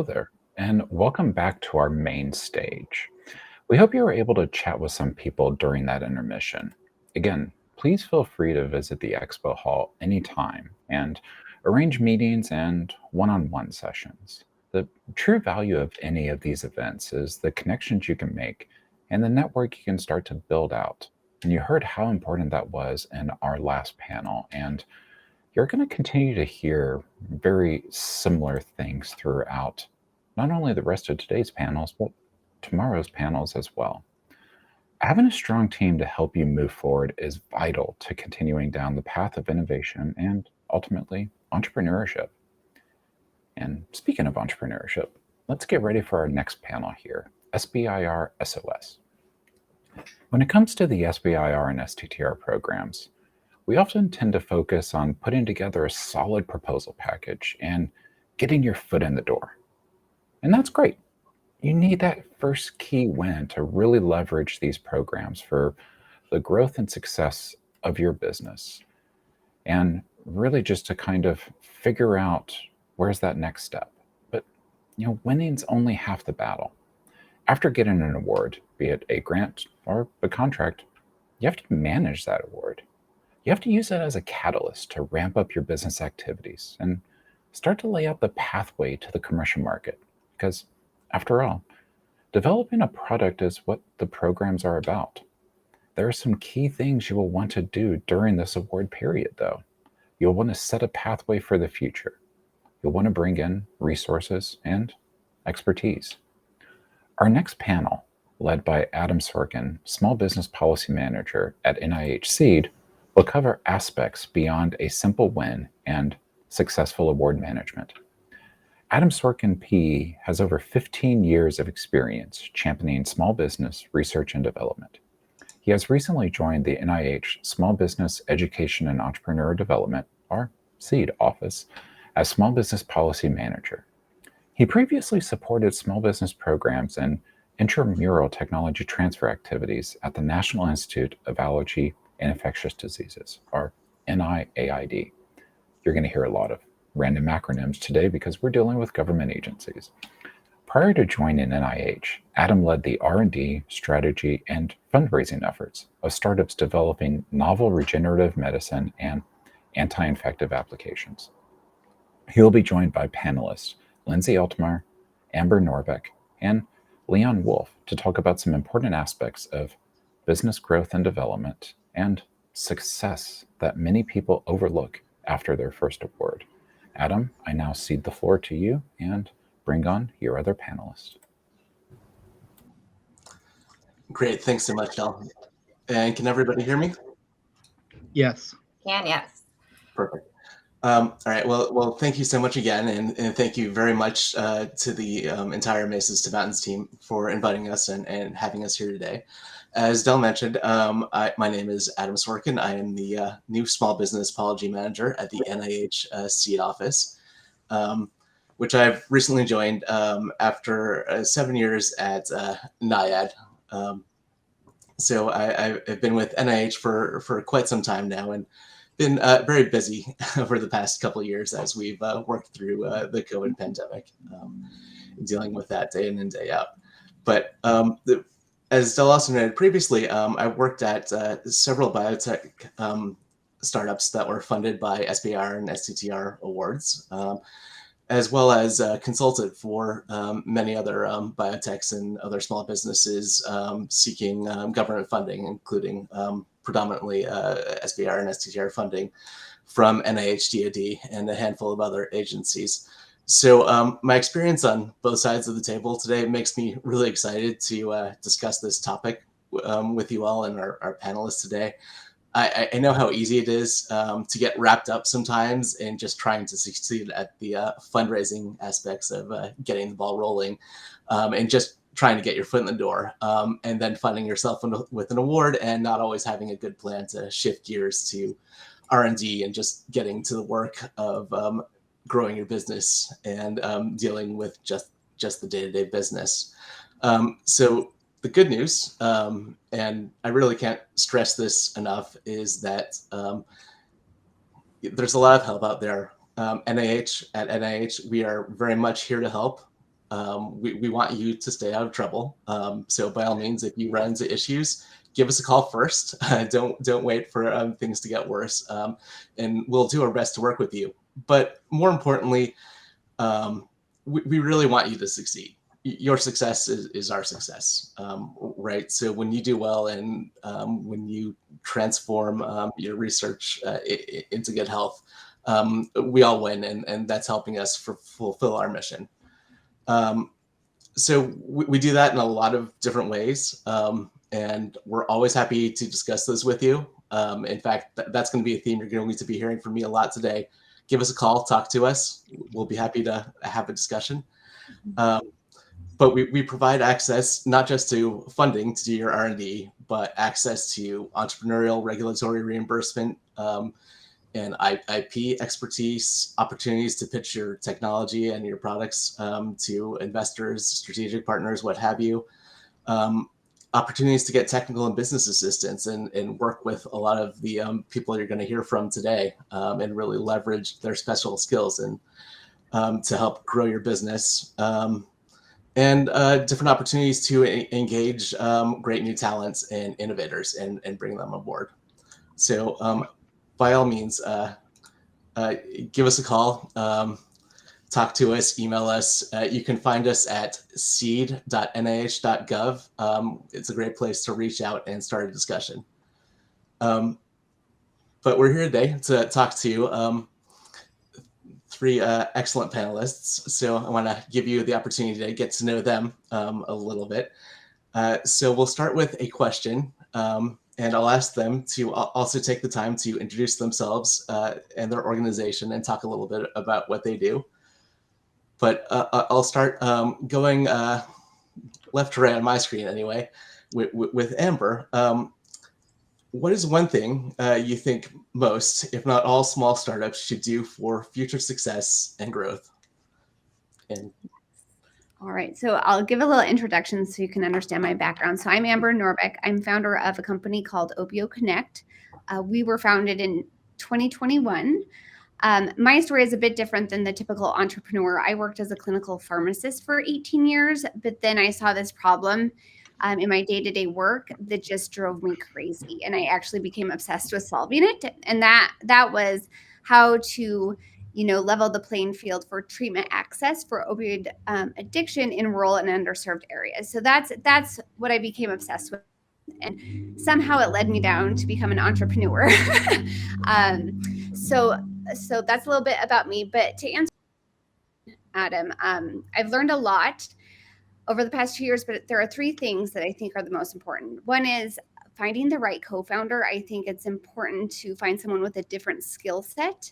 there, and welcome back to our main stage. We hope you were able to chat with some people during that intermission. Again, please feel free to visit the expo hall anytime and arrange meetings and one on one sessions. The true value of any of these events is the connections you can make and the network you can start to build out. And you heard how important that was in our last panel, and you're going to continue to hear very similar things throughout not only the rest of today's panels, but tomorrow's panels as well. Having a strong team to help you move forward is vital to continuing down the path of innovation and ultimately entrepreneurship. And speaking of entrepreneurship, let's get ready for our next panel here, SBIR SOS. When it comes to the SBIR and STTR programs, we often tend to focus on putting together a solid proposal package and getting your foot in the door. And that's great. You need that first key win to really leverage these programs for the growth and success of your business. And really just to kind of figure out where's that next step. But winning's only half the battle. After getting an award, be it a grant or a contract, you have to manage that award. You have to use it as a catalyst to ramp up your business activities and start to lay out the pathway to the commercial market. Because after all, developing a product is what the programs are about. There are some key things you will want to do during this award period, though. You'll want to set a pathway for the future. You'll want to bring in resources and expertise. Our next panel, led by Adam Sorkin, Small Business Policy Manager at NIH Seed, will cover aspects beyond a simple win and successful award management. Adam Sorkin, PE, has over 15 years of experience championing small business research and development. He has recently joined the NIH Small Business Education and Entrepreneur Development, or SEED, office as Small Business Policy Manager. He previously supported small business programs and intramural technology transfer activities at the National Institute of Allergy and Infectious Diseases, or NIAID. You're going to hear a lot of random acronyms today because we're dealing with government agencies. Prior to joining NIH, Adam led the R&D, strategy, and fundraising efforts of startups developing novel regenerative medicine and anti-infective applications. He will be joined by panelists Lindsay Altmar, Amber Norbeck, and Leon Wolf to talk about some important aspects of business growth and development and success that many people overlook after their first award. Adam, I now cede the floor to you and bring on your other panelists. Great, thanks so much, Al. And can everybody hear me? Yes. Yes. Perfect. All right, well, thank you so much again, and thank you very much to the entire Mesas to Mountains team for inviting us and having us here today. As Del mentioned, my name is Adam Sorkin. I am the new Small Business Policy Manager at the NIH Seed Office, which I've recently joined after 7 years at NIAID. So I've been with NIH for quite some time now, and been very busy over the past couple of years as we've worked through the COVID pandemic, dealing with that day in and day out. But as Del also noted previously, I worked at several biotech startups that were funded by SBIR and STTR awards, as well as consulted for many other biotechs and other small businesses seeking government funding, including predominantly SBIR and STTR funding from NIH, DoD, and a handful of other agencies. So my experience on both sides of the table today makes me really excited to discuss this topic with you all and our panelists today. I know how easy it is to get wrapped up sometimes in just trying to succeed at the fundraising aspects of getting the ball rolling and just trying to get your foot in the door and then finding yourself with an award and not always having a good plan to shift gears to R&D and just getting to the work of growing your business and dealing with just the day-to-day business. So the good news, and I really can't stress this enough, is that there's a lot of help out there. At NIH, we are very much here to help. We want you to stay out of trouble. So by all means, if you run into issues, give us a call first. Don't wait for things to get worse, and we'll do our best to work with you. But more importantly, we really want you to succeed. Your success is our success, right? So when you do well and when you transform your research into good health, we all win, and that's helping us fulfill our mission. So we do that in a lot of different ways, and we're always happy to discuss those with you. In fact, that's going to be a theme you're going to be hearing from me a lot today. Give us a call, talk to us. We'll be happy to have a discussion. But we provide access not just to funding to do your R&D, but access to entrepreneurial regulatory reimbursement, and IP expertise, opportunities to pitch your technology and your products to investors, strategic partners, what have you. Opportunities to get technical and business assistance and work with a lot of the people you're going to hear from today, and really leverage their special skills and to help grow your business. And different opportunities to engage great new talents and innovators and bring them aboard. So by all means, give us a call, talk to us, email us. You can find us at seed.nih.gov. It's a great place to reach out and start a discussion. But we're here today to talk to three excellent panelists. So I want to give you the opportunity to get to know them a little bit. So we'll start with a question. And I'll ask them to also take the time to introduce themselves and their organization and talk a little bit about what they do. But I'll start going left to right on my screen anyway, with Amber. What is one thing you think most, if not all, small startups should do for future success and growth? And all right, so I'll give a little introduction so you can understand my background. So I'm Amber Norbeck. I'm founder of a company called Opio Connect. We were founded in 2021. My story is a bit different than the typical entrepreneur. I worked as a clinical pharmacist for 18 years, but then I saw this problem in my day-to-day work that just drove me crazy. And I actually became obsessed with solving it. And that was how to level the playing field for treatment access for opioid addiction in rural and underserved areas. So that's what I became obsessed with. And somehow it led me down to become an entrepreneur. So that's a little bit about me. But to answer Adam, I've learned a lot over the past 2 years, but there are three things that I think are the most important. One is finding the right co-founder. I think it's important to find someone with a different skill set.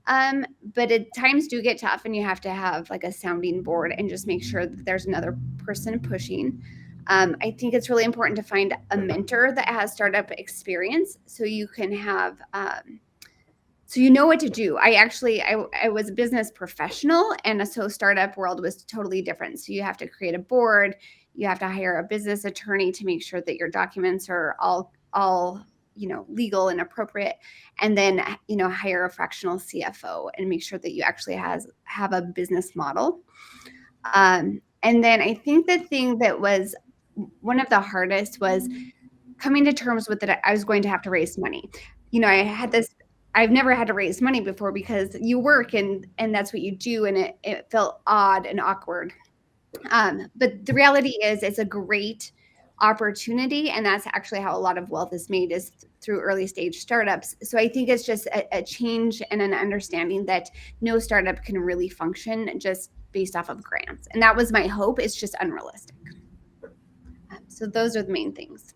But times do get tough and you have to have like a sounding board and just make sure that there's another person pushing. I think it's really important to find a mentor that has startup experience so you can have, so you know what to do. I was a business professional, and so startup world was totally different. So you have to create a board, you have to hire a business attorney to make sure that your documents are all legal and appropriate, and then hire a fractional CFO and make sure that you actually have a business model. And then I think the thing that was one of the hardest was coming to terms with that I was going to have to raise money. I've never had to raise money before because you work and that's what you do, and it felt odd and awkward. But the reality is it's a great opportunity, and that's actually how a lot of wealth is made, is through early stage startups. So I think it's just a change and an understanding that no startup can really function just based off of grants. And that was my hope. It's just unrealistic. So those are the main things.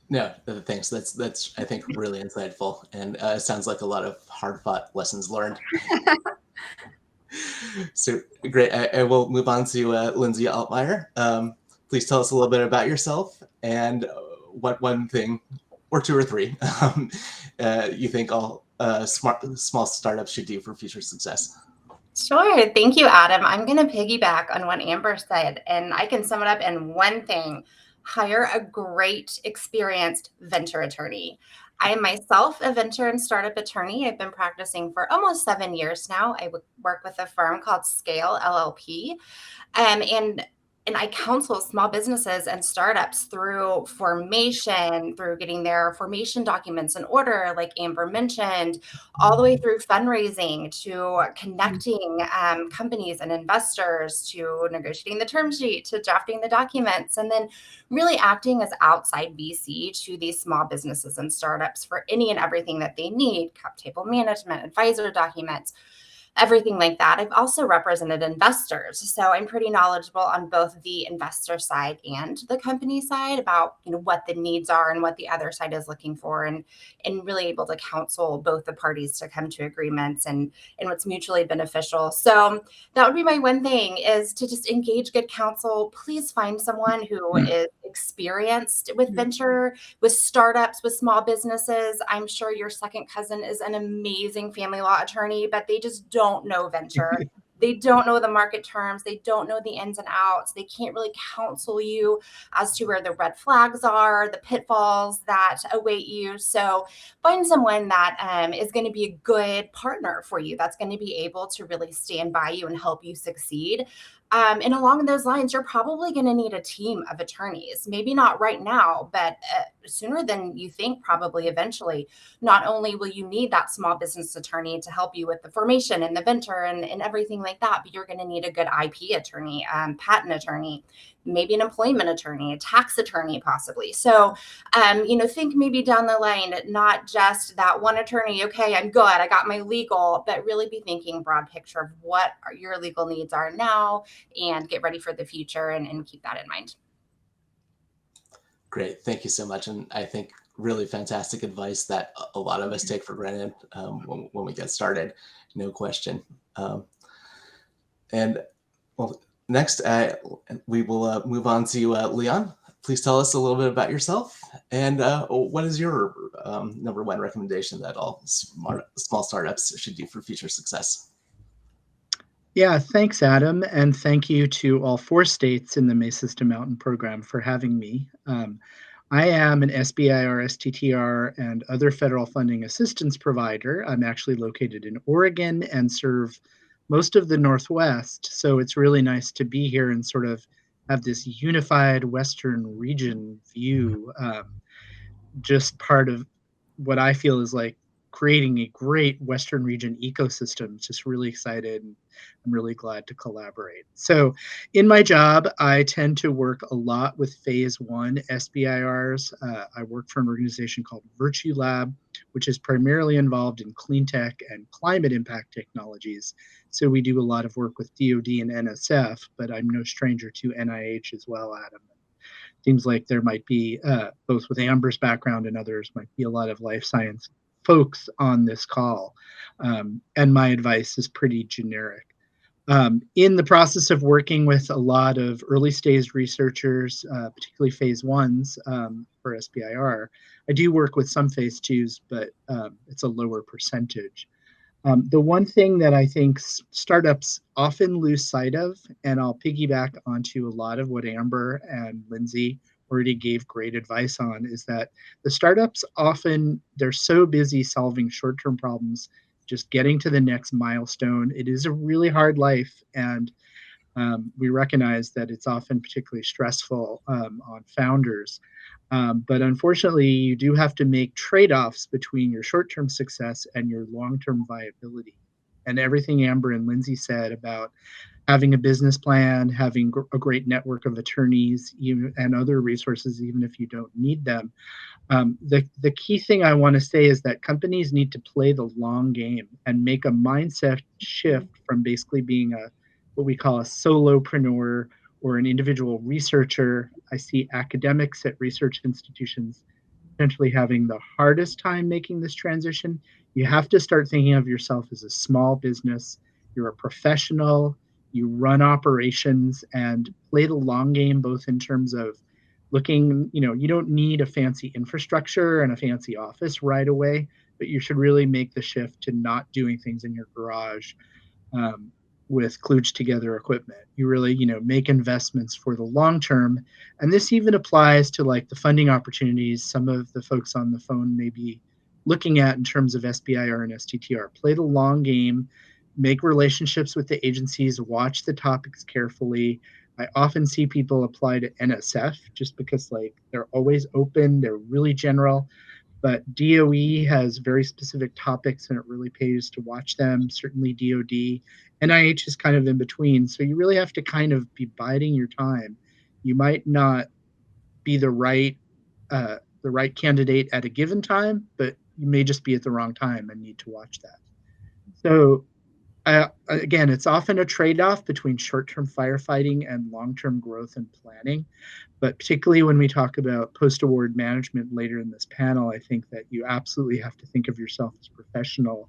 No, thanks. That's I think really insightful, and it sounds like a lot of hard-fought lessons learned. So great. I will move on to Lindsay Altmeyer. Please tell us a little bit about yourself and what one thing, or two or three, you think all small startups should do for future success. Sure. Thank you, Adam. I'm going to piggyback on what Amber said, and I can sum it up in one thing. Hire a great, experienced venture attorney. I am myself a venture and startup attorney. I've been practicing for almost 7 years now. I work with a firm called Scale LLP. And I counsel small businesses and startups through formation, through getting their formation documents in order, like Amber mentioned, all the way through fundraising to connecting companies and investors, to negotiating the term sheet, to drafting the documents, and then really acting as outside VC to these small businesses and startups for any and everything that they need: cap table management, advisor documents, everything like that. I've also represented investors, so I'm pretty knowledgeable on both the investor side and the company side about, what the needs are and what the other side is looking for, and really able to counsel both the parties to come to agreements and what's mutually beneficial. So that would be my one thing, is to just engage good counsel. Please find someone who is experienced with venture, with startups, with small businesses. I'm sure your second cousin is an amazing family law attorney, but they just don't know venture. They don't know the market terms. They don't know the ins and outs. They can't really counsel you as to where the red flags are, the pitfalls that await you. So find someone that is going to be a good partner for you, that's going to be able to really stand by you and help you succeed. And along those lines, you're probably going to need a team of attorneys. Maybe not right now, but sooner than you think, probably eventually. Not only will you need that small business attorney to help you with the formation and the venture and everything like that, but you're going to need a good IP attorney, patent attorney, maybe an employment attorney, a tax attorney, possibly. So, think maybe down the line, not just that one attorney. Okay, I'm good, I got my legal, but really be thinking broad picture of what your legal needs are now, and get ready for the future, and keep that in mind. Great. Thank you so much. And I think really fantastic advice that a lot of us take for granted when we get started. No question. And well, next we will move on to Leon. Please tell us a little bit about yourself, and what is your number one recommendation that all small startups should do for future success? Yeah, thanks, Adam. And thank you to all 4 states in the Mesas to Mountain program for having me. I am an SBIR, STTR, and other federal funding assistance provider. I'm actually located in Oregon and serve most of the Northwest. So it's really nice to be here and sort of have this unified Western region view, just part of what I feel is like creating a great Western region ecosystem. Just really excited. And I'm really glad to collaborate. So in my job, I tend to work a lot with phase 1 SBIRs. I work for an organization called Virtue Lab, which is primarily involved in clean tech and climate impact technologies. So we do a lot of work with DoD and NSF, but I'm no stranger to NIH as well, Adam. Seems like there might be, both with Amber's background and others, might be a lot of life science folks on this call. And my advice is pretty generic. In the process of working with a lot of early stage researchers, particularly phase 1s for SBIR, I do work with some phase 2s, but it's a lower percentage. The one thing that I think startups often lose sight of, and I'll piggyback onto a lot of what Amber and Lindsay already gave great advice on, is that the startups often, they're so busy solving short-term problems, just getting to the next milestone. It is a really hard life, and we recognize that it's often particularly stressful on founders. But unfortunately, you do have to make trade-offs between your short-term success and your long-term viability. And everything Amber and Lindsay said about having a business plan, having a great network of attorneys, and other resources, even if you don't need them. The key thing I want to say is that companies need to play the long game and make a mindset shift from basically being what we call a solopreneur or an individual researcher. I see academics at research institutions potentially having the hardest time making this transition. You have to start thinking of yourself as a small business. You're a professional, you run operations, and play the long game, both in terms of looking, you don't need a fancy infrastructure and a fancy office right away, but you should really make the shift to not doing things in your garage with kludged together equipment. You really, make investments for the long term. And this even applies to like the funding opportunities some of the folks on the phone may be looking at in terms of SBIR and STTR. Play the long game, make relationships with the agencies, watch the topics carefully. I often see people apply to NSF just because like they're always open, they're really general, but DOE has very specific topics and it really pays to watch them. Certainly DOD. NIH is kind of in between. So you really have to kind of be biding your time. You might not be the right candidate at a given time, but you may just be at the wrong time and need to watch that. So again, it's often a trade-off between short-term firefighting and long-term growth and planning. But particularly when we talk about post-award management later in this panel, I think that you absolutely have to think of yourself as a professional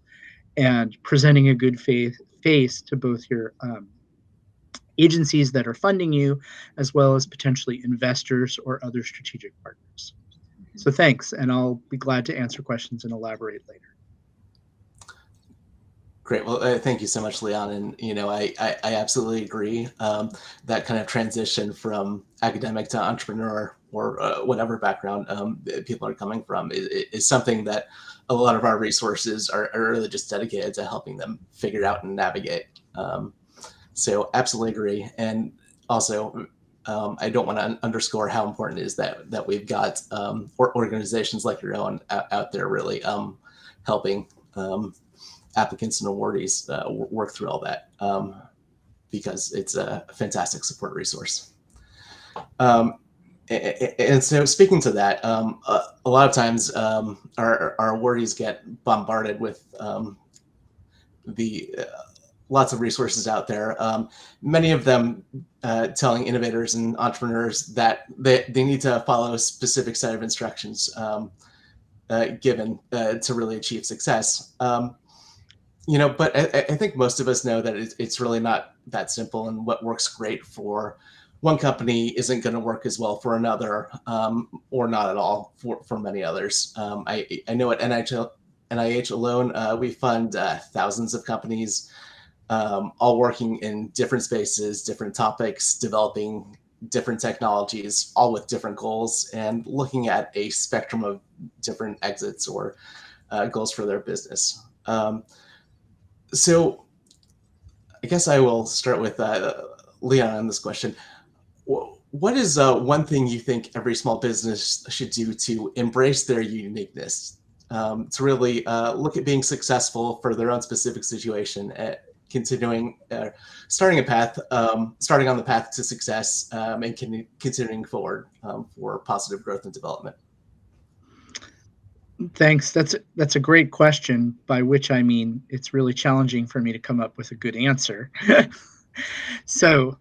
and presenting a good face to both your agencies that are funding you, as well as potentially investors or other strategic partners. So thanks, and I'll be glad to answer questions and elaborate later. Great. Well, thank you so much, Leon. And, I absolutely agree. That kind of transition from academic to entrepreneur or whatever background people are coming from is something that a lot of our resources are really just dedicated to helping them figure out and navigate. So absolutely agree. And also, I don't want to underscore how important it is that we've got organizations like your own out there really helping applicants and awardees work through all that because it's a fantastic support resource. And so speaking to that, a lot of times our awardees get bombarded with lots of resources out there. Many of them telling innovators and entrepreneurs that they need to follow a specific set of instructions given to really achieve success. But I think most of us know that it's really not that simple, and what works great for one company isn't going to work as well for another, or not at all for many others. I know at NIH alone, we fund thousands of companies, all working in different spaces, different topics, developing different technologies, all with different goals, and looking at a spectrum of different exits or goals for their business. So I guess I will start with Leon on this question. What is one thing you think every small business should do to embrace their uniqueness, to really look at being successful for their own specific situation, starting on the path to success, and continuing forward for positive growth and development? Thanks. That's a great question, by which I mean it's really challenging for me to come up with a good answer. So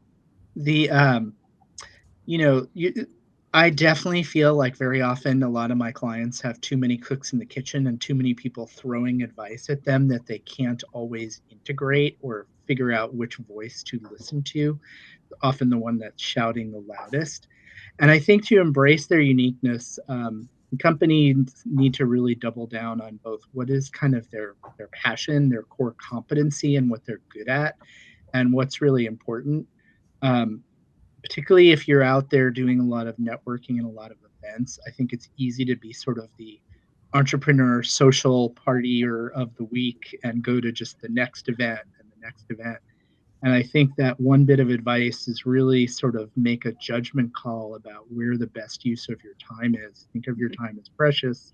the I definitely feel like very often a lot of my clients have too many cooks in the kitchen and too many people throwing advice at them that they can't always integrate or figure out which voice to listen to, often the one that's shouting the loudest. And I think to embrace their uniqueness, companies need to really double down on both what is kind of their passion, their core competency, and what they're good at, and what's really important. Particularly if you're out there doing a lot of networking and a lot of events, I think it's easy to be sort of the entrepreneur social partier of the week and go to just the next event and the next event. And I think that one bit of advice is really sort of make a judgment call about where the best use of your time is. Think of your time as precious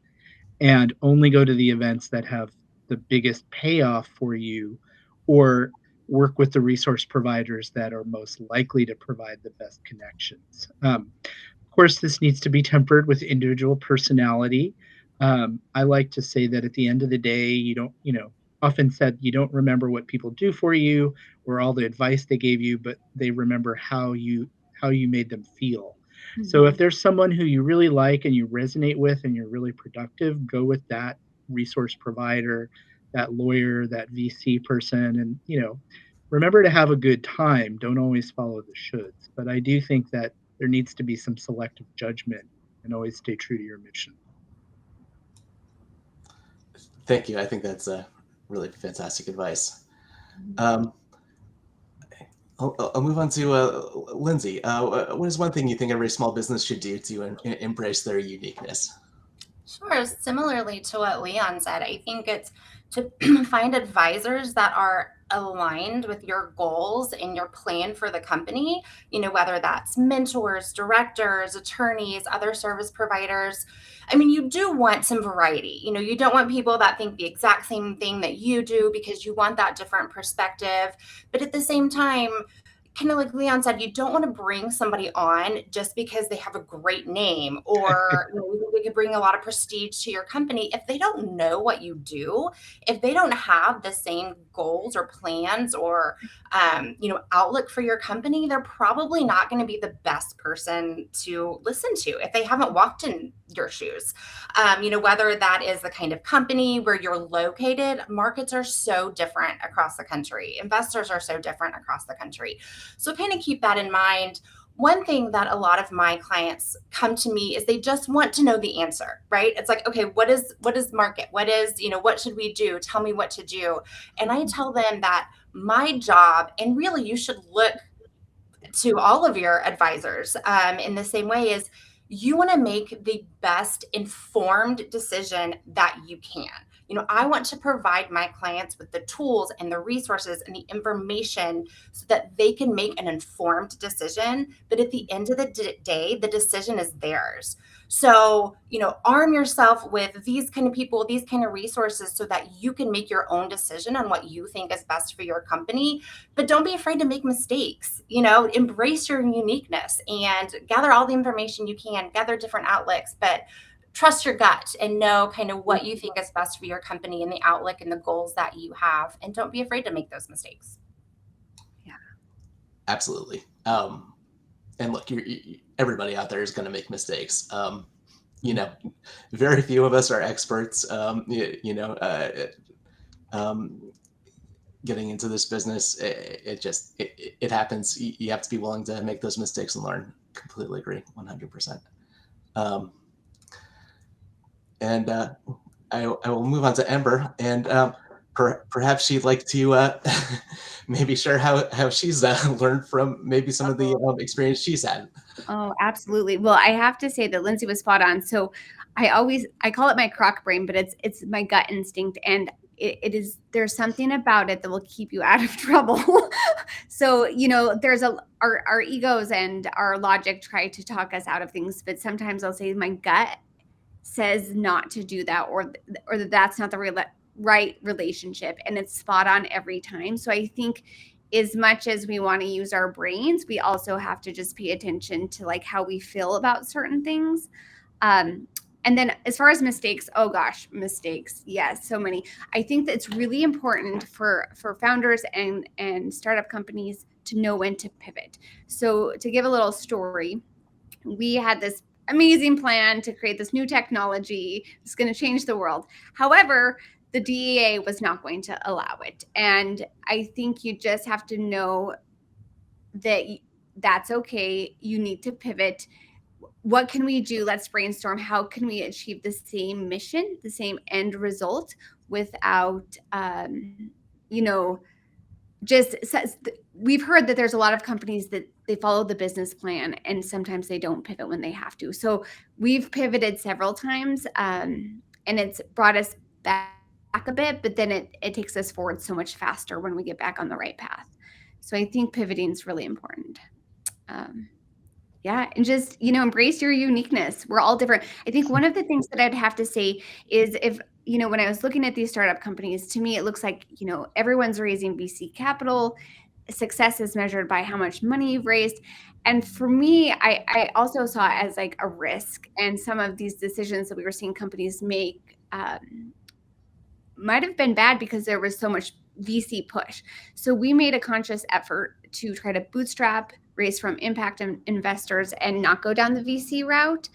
and only go to the events that have the biggest payoff for you, or work with the resource providers that are most likely to provide the best connections. Of course, this needs to be tempered with individual personality. I like to say that at the end of the day, often said you don't remember what people do for you or all the advice they gave you, but they remember how you made them feel. Mm-hmm. So if there's someone who you really like and you resonate with and you're really productive, go with that resource provider, that lawyer, that VC person, and remember to have a good time. Don't always follow the shoulds. But I do think that there needs to be some selective judgment and always stay true to your mission. Thank you. I think that's really fantastic advice. I'll move on to Lindsay. What is one thing you think every small business should do to embrace their uniqueness? Sure. Similarly to what Leon said, I think it's to find advisors that are aligned with your goals and your plan for the company, whether that's mentors, directors, attorneys, other service providers. I mean, you do want some variety. You don't want people that think the exact same thing that you do because you want that different perspective. But at the same time, kind of like Leon said, you don't want to bring somebody on just because they have a great name or they could bring a lot of prestige to your company. If they don't know what you do, if they don't have the same goals or plans or outlook for your company, they're probably not going to be the best person to listen to if they haven't walked in your shoes. Whether that is the kind of company where you're located, markets are so different across the country. Investors are so different across the country. So kind of keep that in mind. One thing that a lot of my clients come to me is they just want to know the answer, right? It's like, okay, what is market? What should we do? Tell me what to do. And I tell them that my job, and really you should look to all of your advisors in the same way, is you want to make the best informed decision that you can. I want to provide my clients with the tools and the resources and the information so that they can make an informed decision. But at the end of the day, the decision is theirs. So, arm yourself with these kind of people, these kind of resources so that you can make your own decision on what you think is best for your company. But don't be afraid to make mistakes. Embrace your uniqueness and gather all the information you can, gather different outlooks, but trust your gut and know kind of what you think is best for your company and the outlook and the goals that you have. And don't be afraid to make those mistakes. Yeah, absolutely. And look, everybody out there is going to make mistakes. Very few of us are experts. Getting into this business, it happens. You have to be willing to make those mistakes and learn. Completely agree, 100%. And I will move on to Ember, and perhaps she'd like to maybe share how she's learned from maybe some of the experience she's had. Oh, absolutely. Well, I have to say that Lindsay was spot on. So I call it my croc brain, but it's my gut instinct. And it is, there's something about it that will keep you out of trouble. So, there's our egos and our logic try to talk us out of things, but sometimes I'll say my gut says not to do that, or that that's not the right relationship, and it's spot on every time. So I think as much as we want to use our brains, we also have to just pay attention to like how we feel about certain things. And then as far as mistakes, oh gosh, mistakes. Yes, so many. I think that it's really important for founders and startup companies to know when to pivot. So to give a little story, we had this amazing plan to create this new technology that's going to change the world. However, the DEA was not going to allow it. And I think you just have to know that that's okay. You need to pivot. What can we do? Let's brainstorm. How can we achieve the same mission, the same end result without, just we've heard that there's a lot of companies that they follow the business plan and sometimes they don't pivot when they have to. So we've pivoted several times, and it's brought us back a bit, but then it takes us forward so much faster when we get back on the right path. So I think pivoting is really important. And just, embrace your uniqueness. We're all different. I think one of the things that I'd have to say is if, when I was looking at these startup companies, to me, it looks like, everyone's raising VC capital. Success is measured by how much money you've raised. And for me, I also saw it as like a risk. And some of these decisions that we were seeing companies make might have been bad because there was so much VC push. So we made a conscious effort to try to bootstrap, raise from impact investors, and not go down the VC route.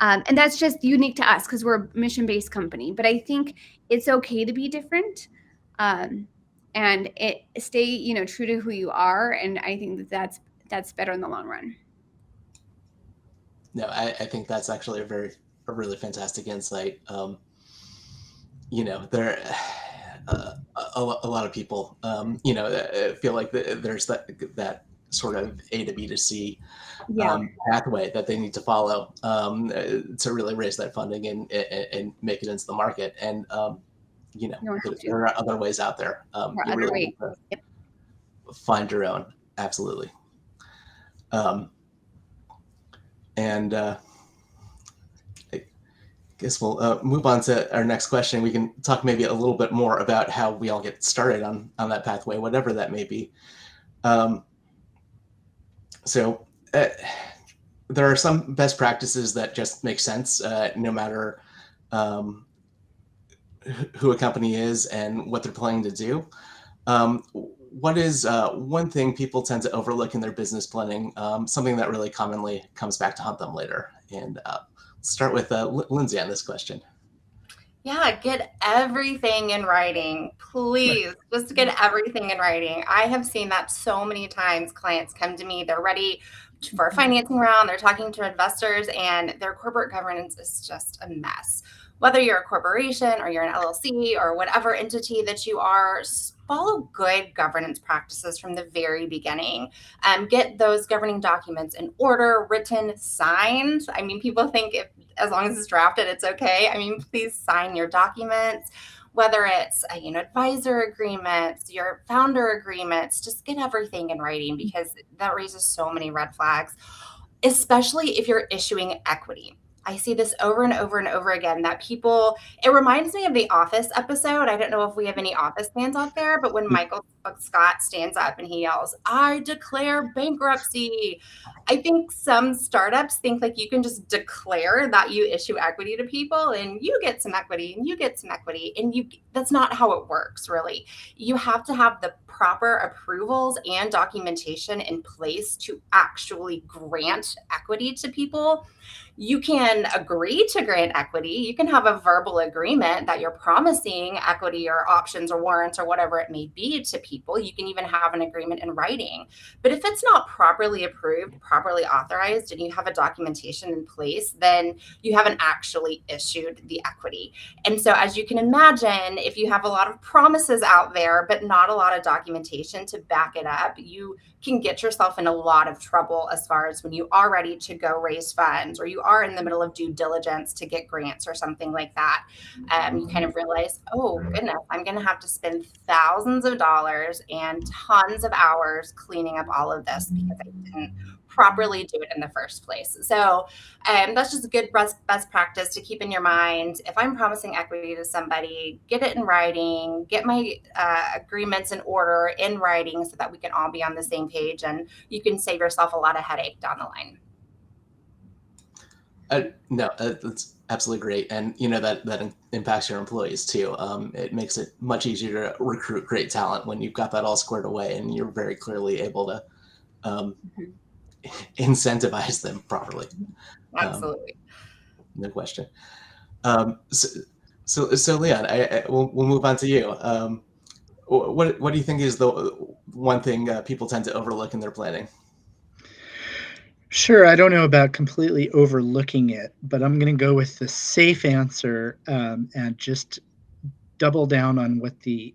And that's just unique to us because we're a mission-based company. But I think it's okay to be different, and stay, true to who you are. And I think that's better in the long run. No, I think that's actually a really fantastic insight. There a lot of people, feel like there's that sort of A to B to C Yeah. pathway that they need to follow to really raise that funding and make it into the market. And you know, You don't have to. there are other ways out there. We're You really need underweight. to find your own. Absolutely. And I guess we'll move on to our next question. We can talk maybe a little bit more about how we all get started on that pathway, whatever that may be. So there are some best practices that just make sense no matter who a company is and what they're planning to do. What is one thing people tend to overlook in their business planning, something that really commonly comes back to haunt them later? And start with Lindsay on this question. Yeah, get everything in writing, please. Just get everything in writing. I have seen that so many times. Clients come to me, they're ready for a financing round, they're talking to investors, and their corporate governance is just a mess. Whether you're a corporation or you're an LLC or whatever entity that you are, follow good governance practices from the very beginning. Get those governing documents in order, written, signed. I mean, people think as long as it's drafted, it's okay. I mean, please sign your documents, whether it's advisor agreements, your founder agreements. Just get everything in writing, because that raises so many red flags, especially if you're issuing equity. I see this over and over and over again that people, it reminds me of the Office episode. I don't know if we have any Office fans out there, but when Michael Scott stands up and he yells, "I declare bankruptcy." I think some startups think like you can just declare that you issue equity to people and you get some equity and you get some equity, and that's not how it works, really. You have to have the proper approvals and documentation in place to actually grant equity to people. You can agree to grant equity. You can have a verbal agreement that you're promising equity or options or warrants or whatever it may be to people. You can even have an agreement in writing. But if it's not properly approved, properly authorized, and you have a documentation in place, then you haven't actually issued the equity. And so, as you can imagine, if you have a lot of promises out there, but not a lot of documentation to back it up, you can get yourself in a lot of trouble as far as when you are ready to go raise funds, or you are in the middle of due diligence to get grants or something like that. You kind of realize, oh goodness, I'm going to have to spend thousands of dollars and tons of hours cleaning up all of this because I didn't properly do it in the first place. So that's just a good best practice to keep in your mind. If I'm promising equity to somebody, get it in writing, get my agreements in order in writing so that we can all be on the same page, and you can save yourself a lot of headache down the line. No, that's absolutely great. And that impacts your employees too. It makes it much easier to recruit great talent when you've got that all squared away and you're very clearly able to incentivize them properly. Absolutely. No question. So Leon, we'll move on to you. What do you think is the one thing people tend to overlook in their planning? Sure, I don't know about completely overlooking it, but I'm going to go with the safe answer and just double down on what the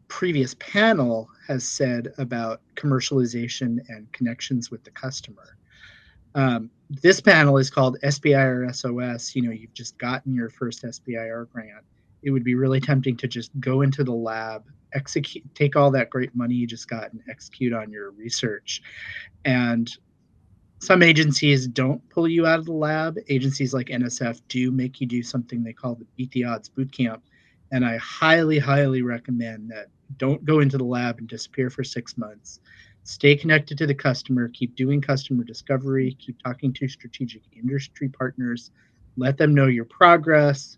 previous panel has said about commercialization and connections with the customer. This panel is called SBIR SOS. You've just gotten your first SBIR grant. It would be really tempting to just go into the lab, take all that great money you just got and execute on your research. And some agencies don't pull you out of the lab. Agencies like NSF do make you do something they call the Beat the Odds boot camp. And I highly, highly recommend that. Don't go into the lab and disappear for 6 months. Stay connected to the customer, keep doing customer discovery, keep talking to strategic industry partners, let them know your progress.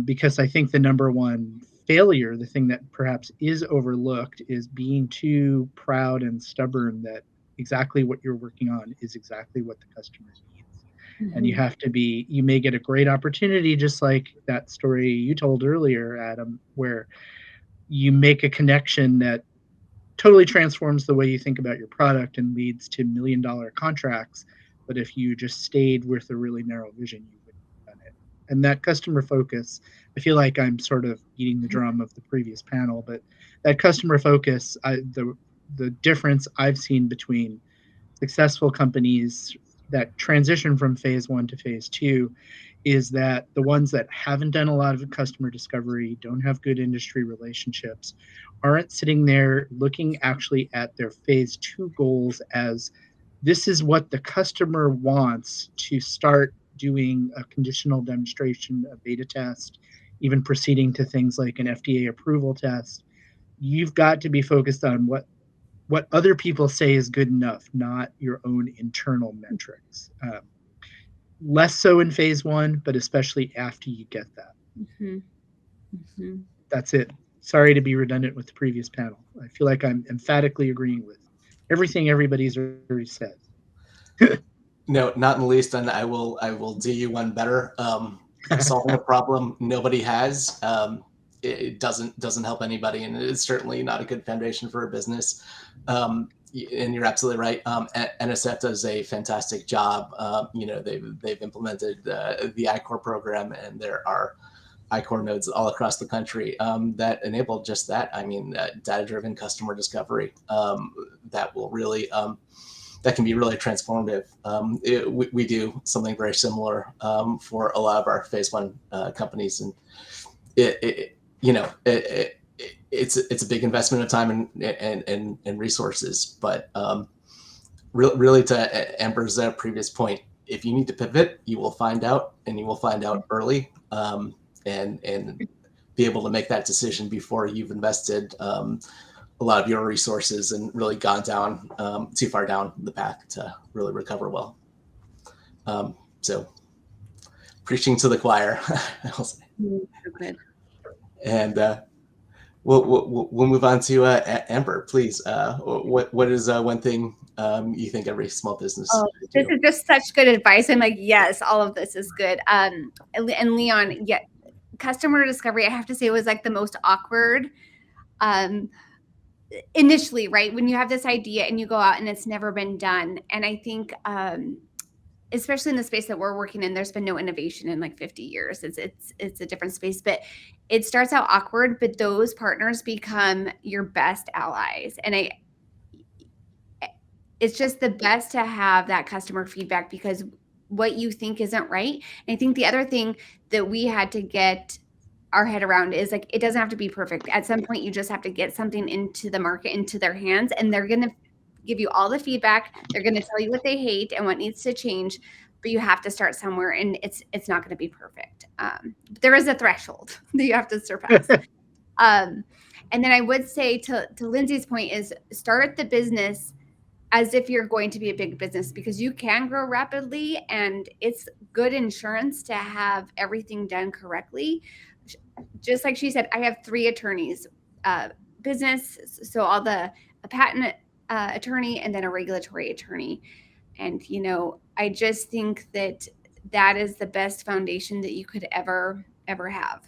Because I think the number one failure, the thing that perhaps is overlooked, is being too proud and stubborn that exactly what you're working on is exactly what the customer needs. Mm-hmm. And you may get a great opportunity, just like that story you told earlier, Adam, where you make a connection that totally transforms the way you think about your product and leads to $1 million contracts. But if you just stayed with a really narrow vision, you wouldn't have done it. And that customer focus, I feel like I'm sort of beating the drum of the previous panel, but that customer focus, the difference I've seen between successful companies that transition from phase 1 to phase 2 is that the ones that haven't done a lot of customer discovery, don't have good industry relationships, aren't sitting there looking actually at their phase 2 goals as this is what the customer wants to start doing a conditional demonstration, a beta test, even proceeding to things like an FDA approval test. You've got to be focused on what other people say is good enough, not your own internal metrics. Less so in phase 1, but especially after you get that. Mm-hmm. Mm-hmm. That's it. Sorry to be redundant with the previous panel. I feel like I'm emphatically agreeing with everything everybody's already said. No, not in the least, and I will do you one better. Solving a problem nobody has, it doesn't help anybody, and it's certainly not a good foundation for a business. And you're absolutely right. NSF does a fantastic job. They've implemented the I-Core program, and there are I-Core nodes all across the country that enable just that. I mean, data-driven customer discovery that will really that can be really transformative. We do something very similar for a lot of our phase 1 companies, and it's a big investment of time and resources. But really, to Amber's previous point, if you need to pivot, you will find out, and you will find out early, and be able to make that decision before you've invested a lot of your resources and really gone down too far down the path to really recover well. So preaching to the choir, I'll say. So good. And we'll move on to Amber, please. What is one thing you think every small business this is just such good advice. I'm like, yes, all of this is good. And Leon, yeah, customer discovery, I have to say, was like the most awkward initially, right? When you have this idea and you go out and it's never been done. And I think, especially in the space that we're working in, there's been no innovation in like 50 years. It's a different space, but it starts out awkward, but those partners become your best allies. And it's just the best to have that customer feedback, because what you think isn't right. And I think the other thing that we had to get our head around is like, it doesn't have to be perfect. At some point, you just have to get something into the market, into their hands, and they're going to give you all the feedback. They're going to tell you what they hate and what needs to change, but you have to start somewhere, and it's not going to be perfect. There is a threshold that you have to surpass. And then I would say to Lindsay's point is start the business as if you're going to be a big business, because you can grow rapidly, and it's good insurance to have everything done correctly. Just like she said, I have 3 attorneys, business, so a patent attorney, and then a regulatory attorney. And, I just think that is the best foundation that you could ever have.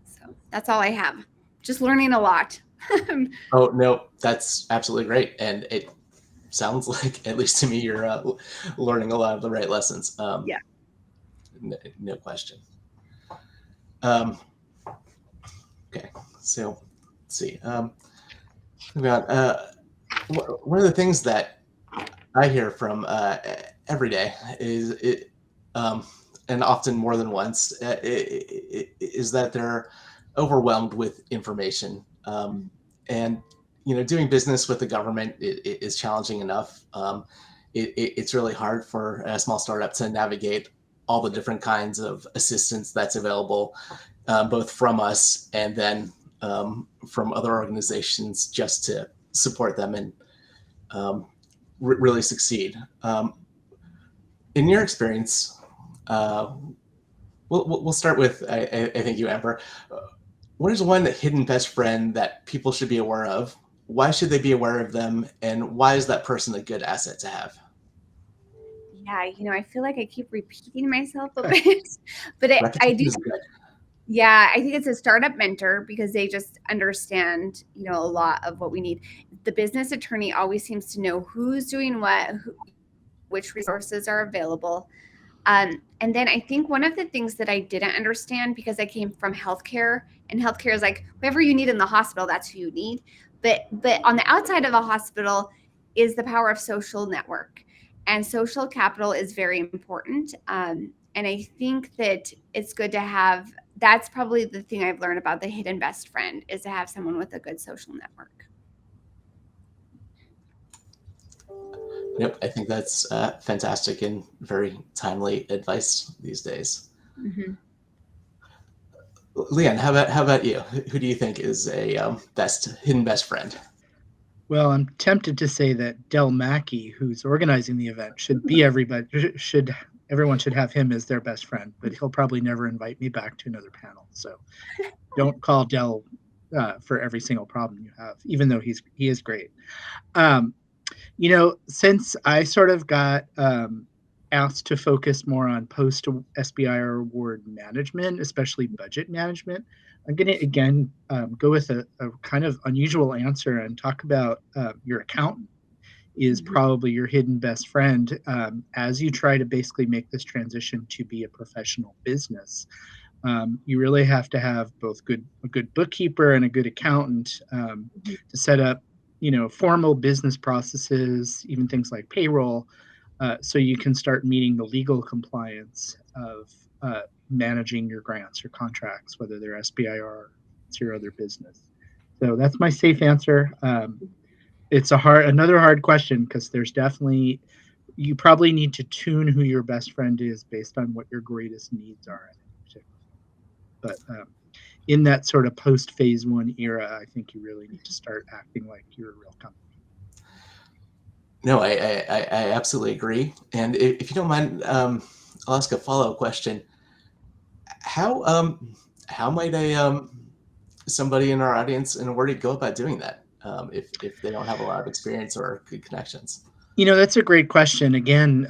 So that's all I have. Just learning a lot. Oh, no, that's absolutely great. And it sounds like, at least to me, you're learning a lot of the right lessons. Yeah. No question. Okay, so let's see. One of the things that I hear from every day is and often more than once, is that they're overwhelmed with information. And doing business with the government is challenging enough. It's really hard for a small startup to navigate all the different kinds of assistance that's available, both from us and then from other organizations, just to support them and really succeed. In your experience, we'll start with, I think you, Amber. What is one hidden best friend that people should be aware of? Why should they be aware of them? And why is that person a good asset to have? Yeah, I feel like I keep repeating myself a bit, but I do. Yeah, I think it's a startup mentor, because they just understand, a lot of what we need. The business attorney always seems to know who's doing what, which resources are available. And then I think one of the things that I didn't understand, because I came from healthcare, and healthcare is like, whoever you need in the hospital, that's who you need. But on the outside of a hospital is the power of social network, and social capital is very important. And I think that it's good to have. That's probably the thing I've learned about the hidden best friend, is to have someone with a good social network. Yep, I think that's fantastic and very timely advice these days. Mm-hmm. Leanne, how about you? Who do you think is a hidden best friend? Well, I'm tempted to say that Del Mackey, who's organizing the event, everyone should have him as their best friend, but he'll probably never invite me back to another panel. So don't call Del for every single problem you have, even though he is great. Since I sort of got asked to focus more on post SBIR award management, especially budget management, I'm going to again go with a kind of unusual answer and talk about your accountant is probably your hidden best friend as you try to basically make this transition to be a professional business. You really have to have both a good bookkeeper and a good accountant to set up, formal business processes, even things like payroll, so you can start meeting the legal compliance of managing your grants or contracts, whether they're SBIR or it's your other business. So that's my safe answer. It's another hard question because there's definitely, you probably need to tune who your best friend is based on what your greatest needs are. But in that sort of post phase 1 era, I think you really need to start acting like you're a real company. No, I absolutely agree. And if you don't mind, I'll ask a follow-up question. How might somebody in our audience in Awardy go about doing that if they don't have a lot of experience or good connections? That's a great question. Again,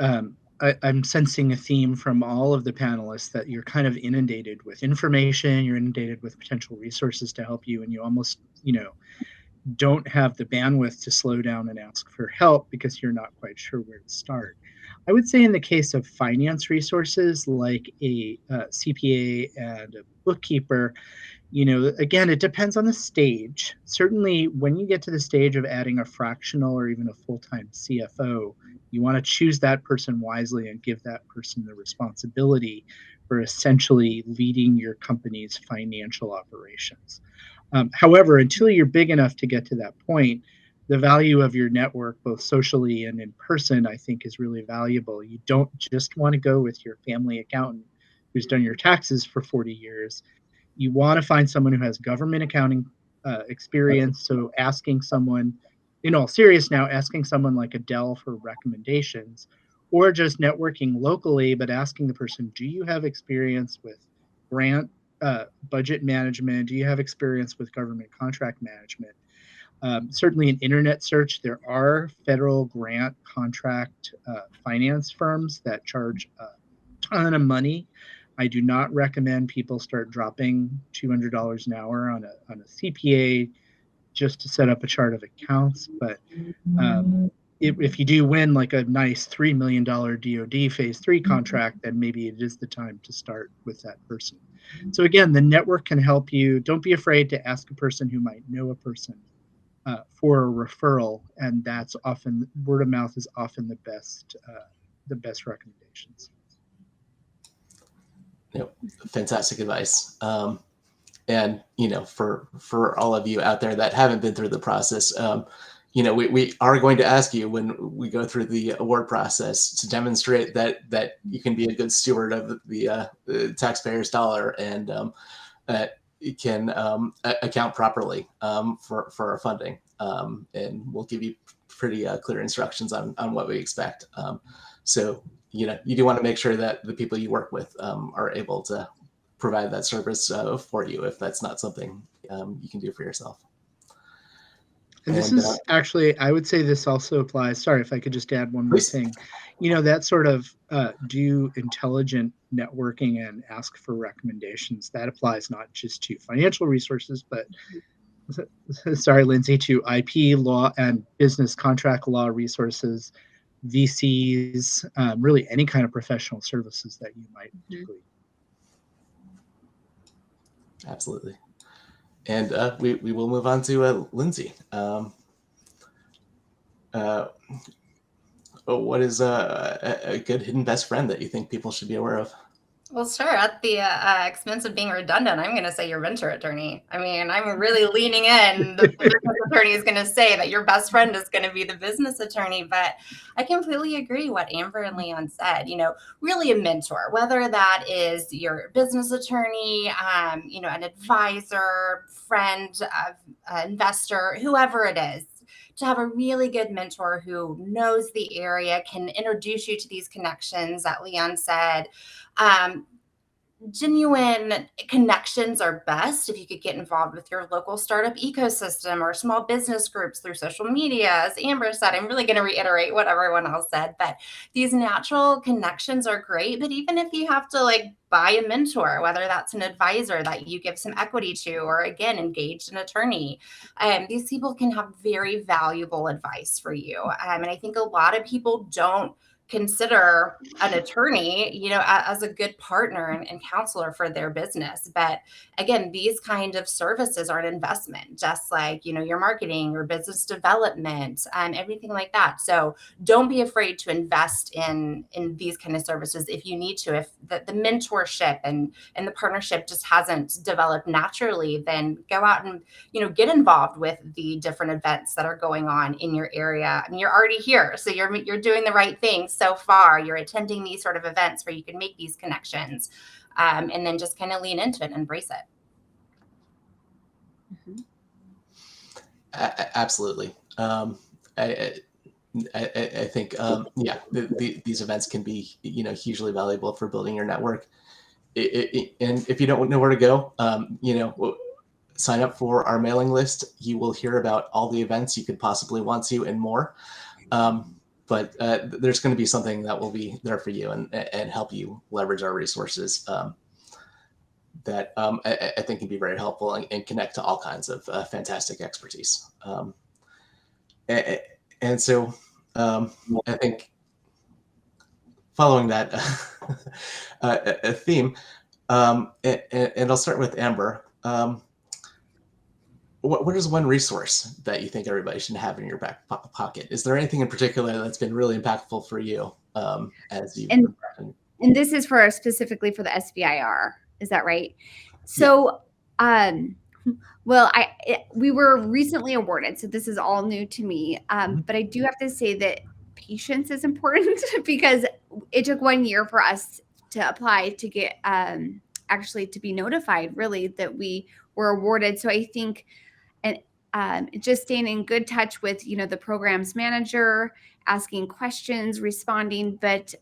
I'm sensing a theme from all of the panelists that you're kind of inundated with information, you're inundated with potential resources to help you, and you almost, don't have the bandwidth to slow down and ask for help because you're not quite sure where to start. I would say in the case of finance resources like a CPA and a bookkeeper, again, it depends on the stage. Certainly, when you get to the stage of adding a fractional or even a full-time CFO, you want to choose that person wisely and give that person the responsibility for essentially leading your company's financial operations. However, until you're big enough to get to that point, the value of your network, both socially and in person, I think is really valuable. You don't just want to go with your family accountant who's done your taxes for 40 years. You want to find someone who has government accounting experience. So asking someone, in all seriousness now, asking someone like Adele for recommendations, or just networking locally, but asking the person, do you have experience with grant budget management? Do you have experience with government contract management? Certainly an internet search, there are federal grant contract finance firms that charge a ton of money. I do not recommend people start dropping $200 an hour on a CPA just to set up a chart of accounts. But if you do win like a nice $3 million DoD phase 3 contract, then maybe it is the time to start with that person. So again, the network can help you. Don't be afraid to ask a person who might know a person for a referral, and that's often, word of mouth is often the best recommendations. Yep, fantastic advice. And for all of you out there that haven't been through the process, we are going to ask you when we go through the award process to demonstrate that you can be a good steward of the taxpayer's dollar and that you can account properly for our funding. And we'll give you pretty clear instructions on what we expect. So you do want to make sure that the people you work with are able to provide that service for you if that's not something you can do for yourself. And this is actually, I would say this also applies. Sorry, if I could just add one more Please. thing. That sort of do intelligent networking and ask for recommendations. That applies not just to financial resources, but sorry, Lindsay, to IP law and business contract law resources, VCs, really any kind of professional services that you might particularly. Absolutely. And we will move on to Lindsay. What is a good hidden best friend that you think people should be aware of? Well, sure. At the expense of being redundant, I'm going to say your venture attorney. I mean, I'm really leaning in. The business attorney is going to say that your best friend is going to be the business attorney. But I completely agree what Amber and Leon said. Really a mentor, whether that is your business attorney, an advisor, friend, investor, whoever it is. To have a really good mentor who knows the area, can introduce you to these connections that Leon said. Genuine connections are best if you could get involved with your local startup ecosystem or small business groups through social media. As Amber said, I'm really going to reiterate what everyone else said, but these natural connections are great. But even if you have to buy a mentor, whether that's an advisor that you give some equity to, or again, engage an attorney, these people can have very valuable advice for you. And I think a lot of people don't consider an attorney, as a good partner and counselor for their business. But again, these kind of services are an investment, just like, your marketing or business development and everything like that. So don't be afraid to invest in these kind of services if you need to. If the mentorship and the partnership just hasn't developed naturally, then go out and, get involved with the different events that are going on in your area. I mean, you're already here, so you're doing the right things so far. You're attending these sort of events where you can make these connections, and then just kind of lean into it and embrace it. Absolutely. I think, these events can be, hugely valuable for building your network. And if you don't know where to go, sign up for our mailing list. You will hear about all the events you could possibly want to and more. But there's going to be something that will be there for you and help you leverage our resources that I think can be very helpful and connect to all kinds of fantastic expertise. And so I think following that a theme, and I'll start with Amber. What is one resource that you think everybody should have in your back pocket? Is there anything in particular that's been really impactful for you as you? And this is specifically for the SBIR, is that right? So, we were recently awarded, so this is all new to me. But I do have to say that patience is important because it took 1 year for us to apply to get actually to be notified, really, that we were awarded. So I think. And just staying in good touch with, the program's manager, asking questions, responding, but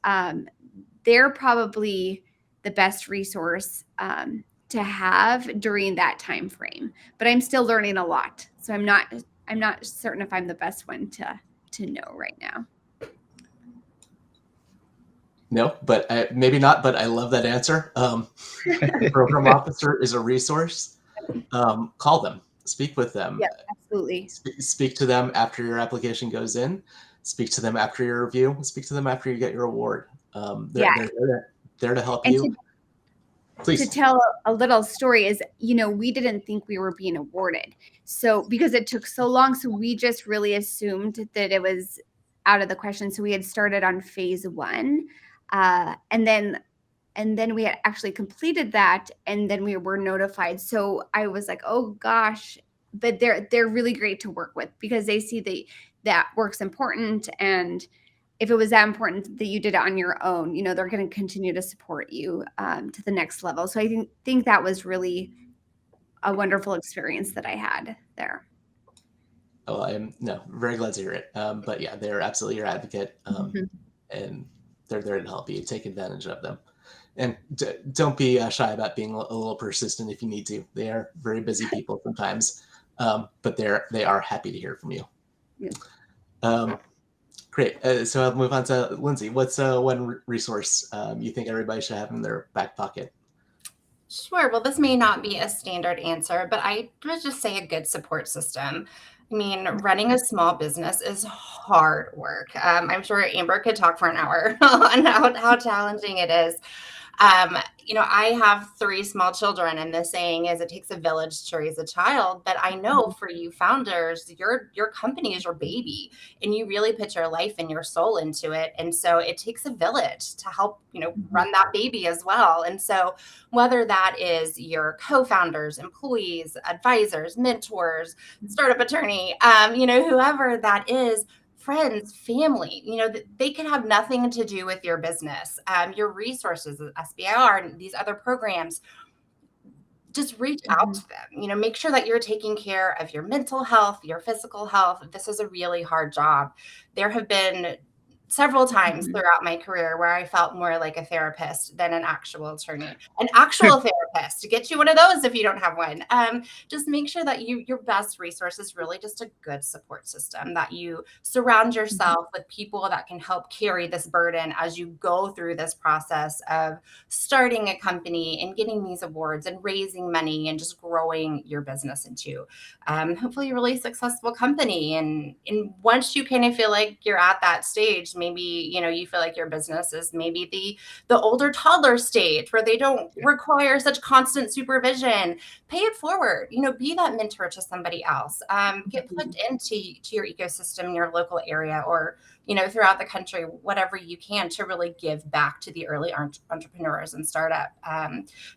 they're probably the best resource to have during that time frame. But I'm still learning a lot, so I'm not certain if I'm the best one to know right now. No, but maybe not. But I love that answer. Program officer is a resource. Call them. Speak with them. Yeah, absolutely. Speak to them after your application goes in. Speak to them after your review. Speak to them after you get your award. They're there to help you. Please. To tell a little story is, we didn't think we were being awarded. So because it took so long, so we just really assumed that it was out of the question. So we had started on phase 1, and then we had actually completed that, and then we were notified. So I was like, oh gosh, but they're really great to work with because they see that work's important. And if it was that important that you did it on your own, they're going to continue to support you to the next level. So I think that was really a wonderful experience that I had there. Oh, I'm very glad to hear it. But yeah, they're absolutely your advocate, and they're there to help you. Take advantage of them. And don't be shy about being a little persistent if you need to. They are very busy people sometimes, but they are happy to hear from you. Yeah. Great. So I'll move on to Lindsay. What's one resource you think everybody should have in their back pocket? Sure. Well, this may not be a standard answer, but I would just say a good support system. I mean, running a small business is hard work. I'm sure Amber could talk for an hour on how challenging it is. I have 3 small children, and the saying is it takes a village to raise a child. But I know for you founders, your company is your baby, and you really put your life and your soul into it. And so it takes a village to help, run that baby as well. And so whether that is your co-founders, employees, advisors, mentors, startup attorney, whoever that is, friends, family, they can have nothing to do with your business, your resources, SBIR, and these other programs. Just reach out to them, make sure that you're taking care of your mental health, your physical health. This is a really hard job. There have been several times throughout my career where I felt more like a therapist than an actual attorney. An actual therapist, to get you one of those if you don't have one. Just make sure that your best resource is really just a good support system, that you surround yourself with people that can help carry this burden as you go through this process of starting a company and getting these awards and raising money and just growing your business into hopefully a really successful company. And once you kind of feel like you're at that stage, maybe, you feel like your business is maybe the older toddler stage where they don't require such constant supervision. Pay it forward, be that mentor to somebody else. Get plugged into your ecosystem in your local area, or, throughout the country, whatever you can to really give back to the early entrepreneurs and startup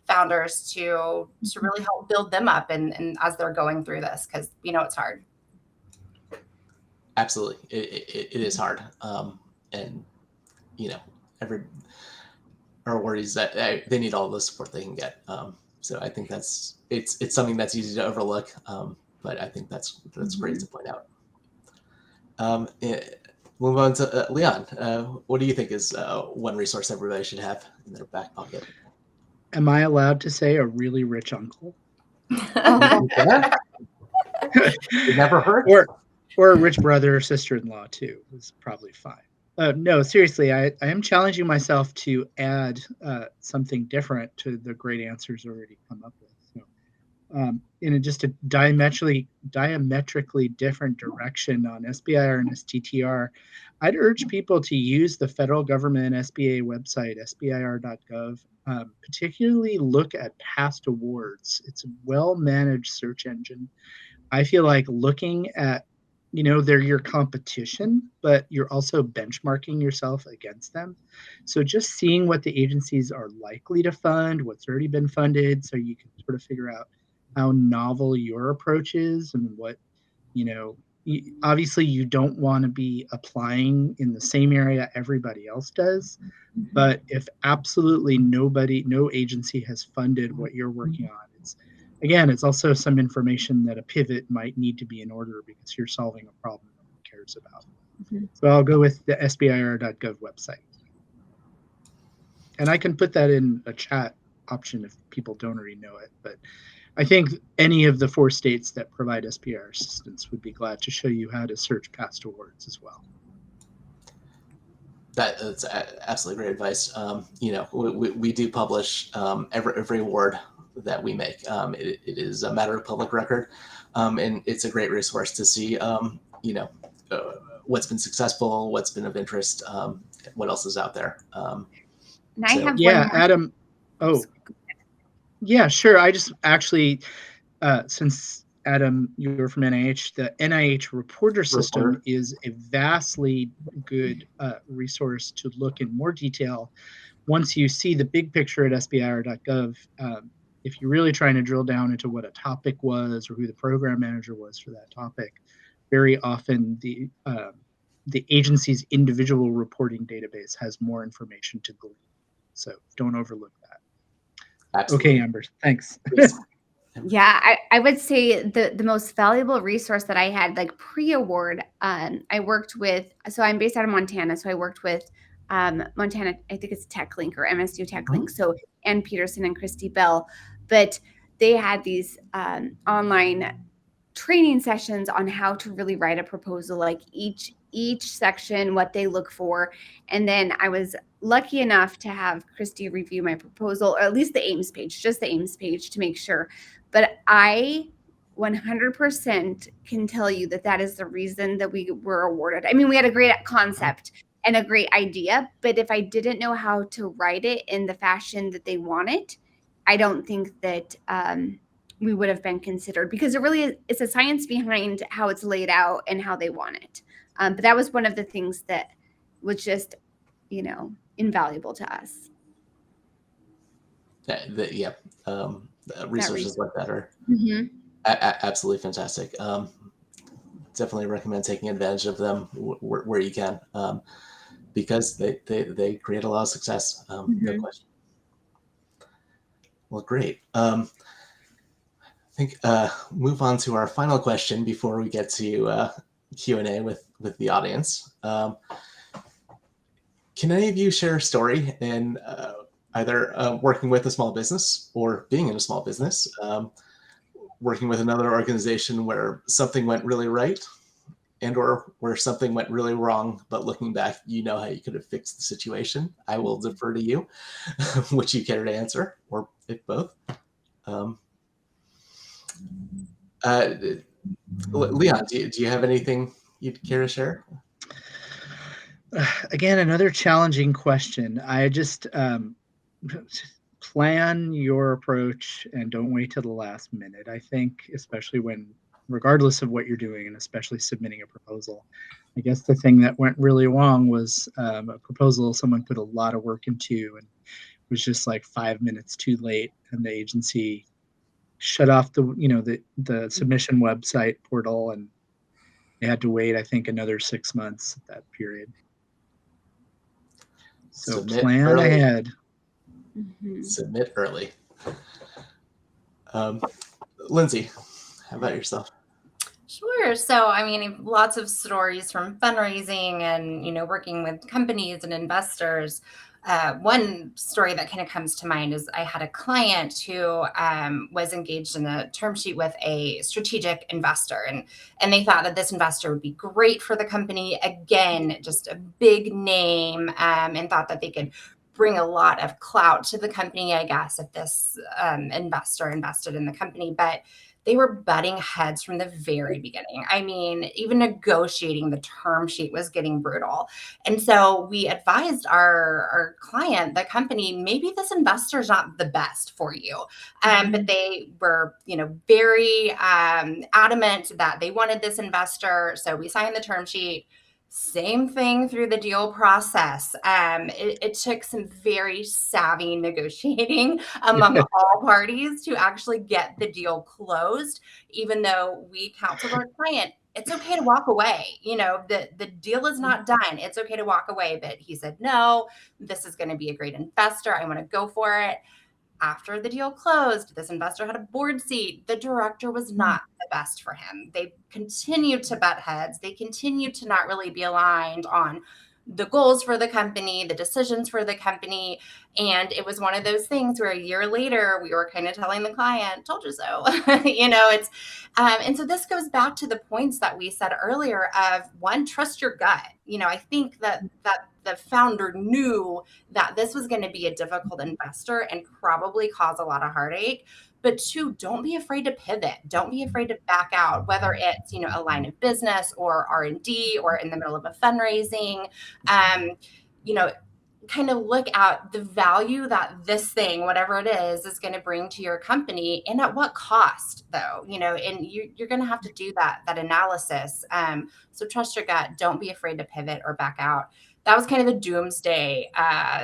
founders to really help build them up and as they're going through this, because it's hard. Absolutely, it is hard, and our worries that they need all the support they can get. So I think it's something that's easy to overlook, but I think that's great to point out. Move on to Leon. What do you think is one resource everybody should have in their back pocket? Am I allowed to say a really rich uncle? It never hurts. Or a rich brother or sister-in-law too is probably fine. No, seriously, I am challenging myself to add something different to the great answers already come up with. So, in just a diametrically different direction on SBIR and STTR, I'd urge people to use the federal government SBA website, sbir.gov. Particularly look at past awards. It's a well-managed search engine. I feel like looking at, they're your competition, but you're also benchmarking yourself against them. So just seeing what the agencies are likely to fund, what's already been funded, so you can sort of figure out how novel your approach is and what, obviously you don't want to be applying in the same area everybody else does. But if absolutely no agency has funded what you're working on, it's also some information that a pivot might need to be in order because you're solving a problem no one cares about. So I'll go with the SBIR.gov website. And I can put that in a chat option if people don't already know it. But I think any of the 4 states that provide SBIR assistance would be glad to show you how to search past awards as well. That's absolutely great advice. We do publish every award that we make. It is a matter of public record, and it's a great resource to see, what's been successful, what's been of interest, what else is out there. Adam. Oh, yeah, sure. I just actually, since Adam, you're from NIH, the NIH reporter system is a vastly good resource to look in more detail. Once you see the big picture at sbir.gov, if you're really trying to drill down into what a topic was or who the program manager was for that topic, very often the agency's individual reporting database has more information to glean. So don't overlook that. Absolutely. Okay, Amber, thanks. Yeah, I would say the most valuable resource that I had, like pre-award, I worked with, so I'm based out of Montana, so I worked with Montana, I think it's TechLink or MSU TechLink, so Ann Peterson and Christy Bell, but they had these online training sessions on how to really write a proposal, like each section, what they look for. And then I was lucky enough to have Christy review my proposal, or at least the Ames page, just the Ames page to make sure. But I 100% can tell you that is the reason that we were awarded. I mean, we had a great concept, and a great idea. But if I didn't know how to write it in the fashion that they want it, I don't think that we would have been considered, because it really is, it's a science behind how it's laid out and how they want it. But that was one of the things that was just, invaluable to us. Resources like that are absolutely fantastic. Definitely recommend taking advantage of them where you can, because they create a lot of success. No question. Well, great. I think move on to our final question before we get to Q&A with the audience. Can any of you share a story in either working with a small business or being in a small business, working with another organization where something went really right and or where something went really wrong, but looking back, you know how you could have fixed the situation? I will defer to you, which you care to answer, or if both. Leon, do you have anything you'd care to share? Again, another challenging question. I just plan your approach and don't wait till the last minute. I think, especially regardless of what you're doing, and especially submitting a proposal. I guess the thing that went really wrong was a proposal someone put a lot of work into and was just like 5 minutes too late, and the agency shut off the submission website portal, and they had to wait, I think, another 6 months at that period. So plan ahead. Submit early. Lindsay, how about yourself? Sure. So, I mean, lots of stories from fundraising and, working with companies and investors. One story that kind of comes to mind is I had a client who was engaged in a term sheet with a strategic investor, and they thought that this investor would be great for the company. Again, just a big name, and thought that they could bring a lot of clout to the company, I guess, if this investor invested in the company. But they were butting heads from the very beginning. I mean, even negotiating the term sheet was getting brutal. And so we advised our client, the company, maybe this investor is not the best for you. But they were, very adamant that they wanted this investor. So we signed the term sheet. Same thing through the deal process. It took some very savvy negotiating among all parties to actually get the deal closed, even though we counseled our client, it's okay to walk away. The deal is not done. It's okay to walk away. But he said, no, this is going to be a great investor. I want to go for it. After the deal closed, this investor had a board seat. The director was not the best for him. They continued to butt heads. They continued to not really be aligned on the goals for the company, the decisions for the company. And it was one of those things where a year later, we were kind of telling the client, told you so. And so this goes back to the points that we said earlier of, one, trust your gut. I think that the founder knew that this was going to be a difficult investor and probably cause a lot of heartache. But two, don't be afraid to pivot. Don't be afraid to back out, whether it's, a line of business or R&D or in the middle of a fundraising. Kind of look at the value that this thing, whatever it is going to bring to your company, and at what cost, though, and you're going to have to do that analysis. So trust your gut. Don't be afraid to pivot or back out. That was kind of a doomsday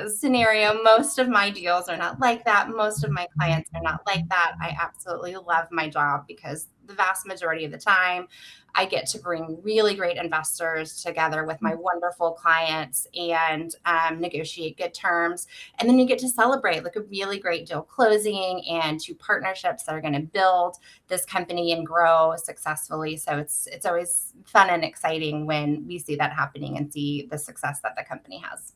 scenario. Most of my deals are not like that. Most of my clients are not like that. I absolutely love my job because the vast majority of the time I get to bring really great investors together with my wonderful clients and negotiate good terms. And then you get to celebrate like a really great deal closing and 2 partnerships that are going to build this company and grow successfully. So it's always fun and exciting when we see that happening and see the success that the company has.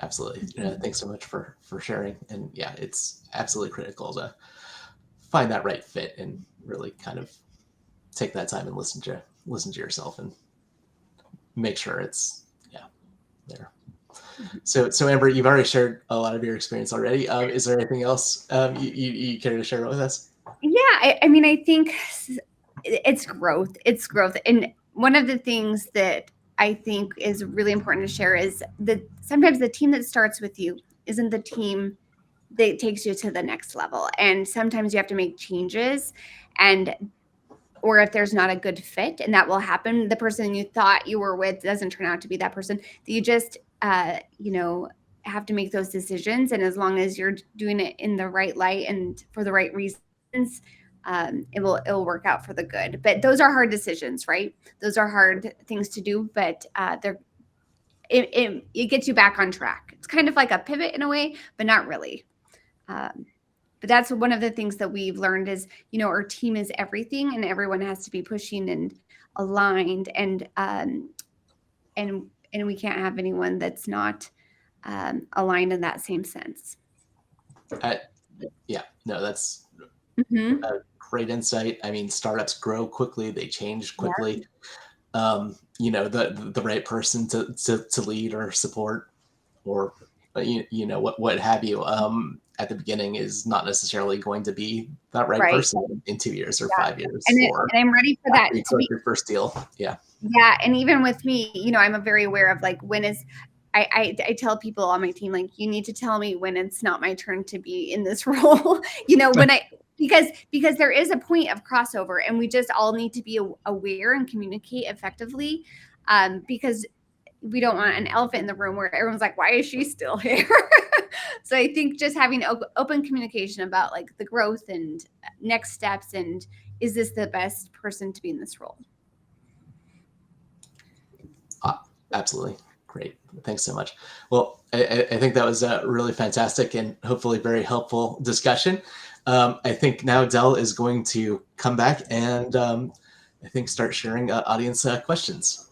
Absolutely. Thanks so much for sharing. And yeah, it's absolutely critical to find that right fit and really kind of take that time and listen to yourself and make sure it's there. So Amber, you've already shared a lot of your experience already. Is there anything else you care to share with us? Yeah, I mean, I think it's growth. And one of the things that I think is really important to share is that sometimes the team that starts with you isn't the team that takes you to the next level. And sometimes you have to make changes, or if there's not a good fit, and that will happen, the person you thought you were with doesn't turn out to be that person, that you just, have to make those decisions. And as long as you're doing it in the right light and for the right reasons, it'll work out for the good. But those are hard decisions, right? Those are hard things to do, but it gets you back on track. It's kind of like a pivot in a way, but not really. But that's one of the things that we've learned is, our team is everything, and everyone has to be pushing and aligned, and we can't have anyone that's not aligned in that same sense. That's Mm-hmm. a great insight. I mean, startups grow quickly, they change quickly. The right person to lead or support, or what have you, at the beginning is not necessarily going to be that right person in 2 years or 5 years. And I'm ready for that to be your first deal. Yeah. And even with me, I'm very aware of like when is I tell people on my team, like, you need to tell me when it's not my turn to be in this role, because there is a point of crossover, and we just all need to be aware and communicate effectively, because we don't want an elephant in the room where everyone's like, why is she still here? So I think just having open communication about like the growth and next steps, and is this the best person to be in this role? Absolutely. Great. Thanks so much. Well, I think that was a really fantastic and hopefully very helpful discussion. I think now Del is going to come back and I think start sharing audience questions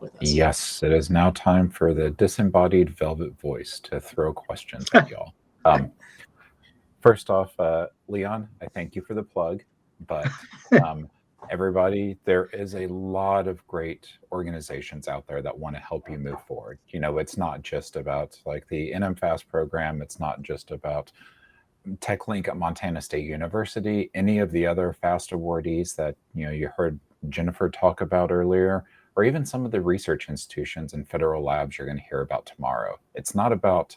with us. Yes, it is now time for the disembodied velvet voice to throw questions at y'all. First off, Leon, I thank you for the plug, but everybody, there is a lot of great organizations out there that want to help you move forward. It's not just about like the NMFAST program. It's not just about TechLink at Montana State University, any of the other FAST awardees that, you heard Jennifer talk about earlier, or even some of the research institutions and federal labs you're going to hear about tomorrow. It's not about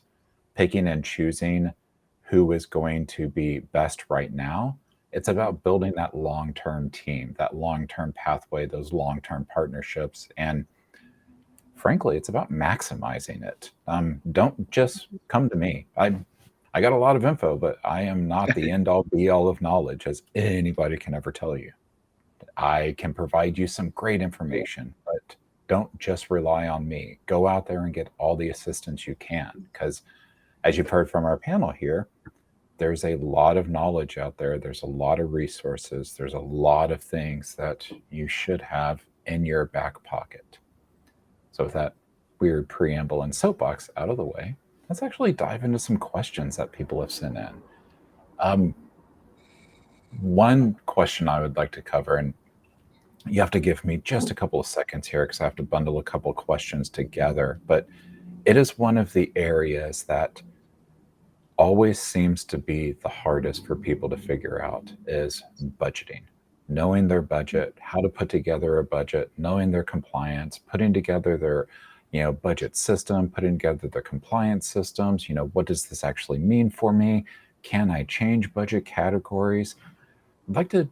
picking and choosing who is going to be best right now. It's about building that long-term team, that long-term pathway, those long-term partnerships. And frankly, it's about maximizing it. Don't just come to me. I got a lot of info, but I am not the end-all be-all of knowledge, as anybody can ever tell you. I can provide you some great information, but don't just rely on me. Go out there and get all the assistance you can, because as you've heard from our panel here, there's a lot of knowledge out there. There's a lot of resources. There's a lot of things that you should have in your back pocket. So with that weird preamble and soapbox out of the way, let's actually dive into some questions that people have sent in. One question I would like to cover, and you have to give me just a couple of seconds here because I have to bundle a couple of questions together, but it is one of the areas that always seems to be the hardest for people to figure out is budgeting. Knowing their budget, how to put together a budget, knowing their compliance, putting together their budget system, putting together their compliance systems. What does this actually mean for me? Can I change budget categories? I'd like to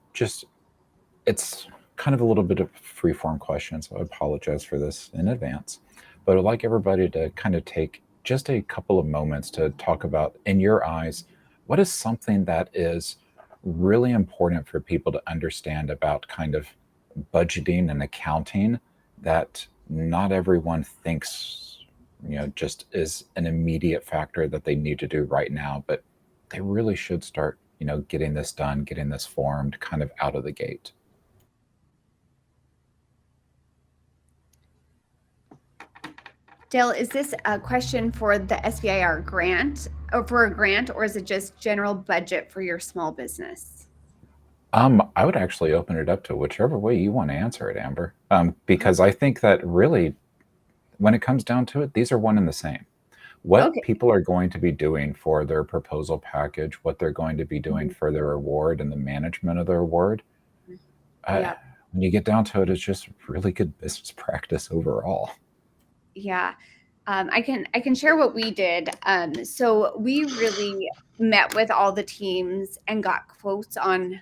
it's kind of a little bit of free-form question, so I apologize for this in advance. But I'd like everybody to kind of take just a couple of moments to talk about, in your eyes, what is something that is really important for people to understand about kind of budgeting and accounting that not everyone thinks, just is an immediate factor that they need to do right now, but they really should start, getting this done, getting this formed kind of out of the gate. Dale, is this a question for the SBIR grant, or for a grant, or is it just general budget for your small business? I would actually open it up to whichever way you want to answer it, Amber, because I think that really, when it comes down to it, these are one and the same. What people are going to be doing for their proposal package, what they're going to be doing for their award and the management of their award, when you get down to it, it's just really good business practice overall. Yeah. I can share what we did. So we really met with all the teams and got quotes on,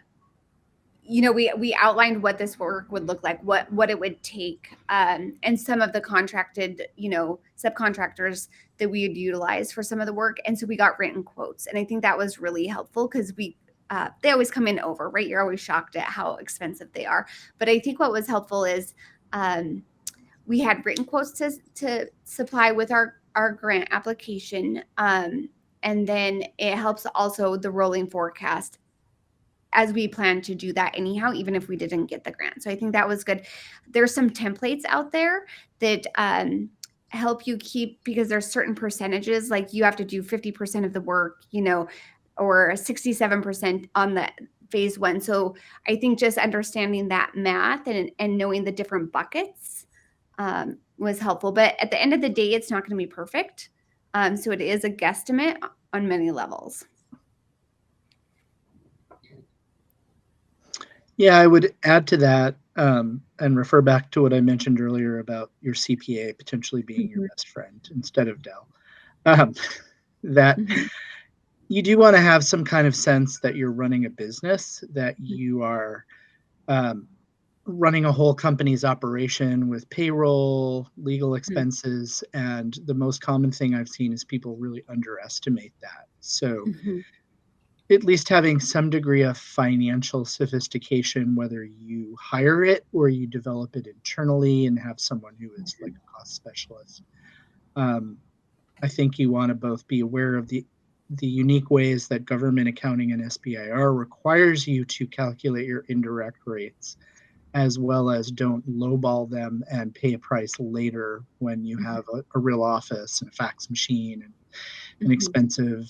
we outlined what this work would look like, what it would take, and some of the contracted, subcontractors that we would utilize for some of the work. And so we got written quotes, and I think that was really helpful because they always come in over, right? You're always shocked at how expensive they are. But I think what was helpful is we had written quotes to supply with our grant application. And then it helps also the rolling forecast as we plan to do that anyhow, even if we didn't get the grant. So I think that was good. There's some templates out there that help you keep, because there's certain percentages, like you have to do 50% of the work, or 67% on the phase one. So I think just understanding that math and knowing the different buckets was helpful. But at the end of the day, it's not going to be perfect. So it is a guesstimate on many levels. Yeah, I would add to that and refer back to what I mentioned earlier about your CPA potentially being your best friend instead of Dell. That you do want to have some kind of sense that you're running a business, that you are running a whole company's operation with payroll, legal expenses, and the most common thing I've seen is people really underestimate that. So at least having some degree of financial sophistication, whether you hire it or you develop it internally and have someone who is like a cost specialist. I think you want to both be aware of the unique ways that government accounting and SBIR requires you to calculate your indirect rates, as well as don't lowball them and pay a price later when you have a real office and a fax machine and an expensive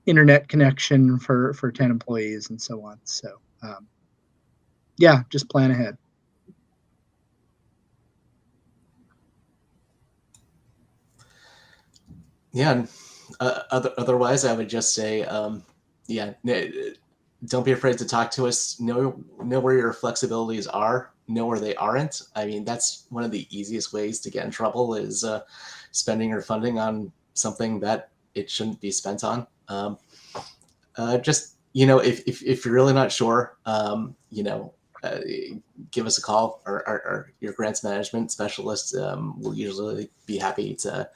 internet connection for 10 employees and so on. So yeah, just plan ahead. Yeah. Otherwise, I would just say, don't be afraid to talk to us. Know where your flexibilities are. Know where they aren't. I mean, that's one of the easiest ways to get in trouble is spending or funding on something that it shouldn't be spent on. Just if you're really not sure, give us a call, or your grants management specialist will usually be happy to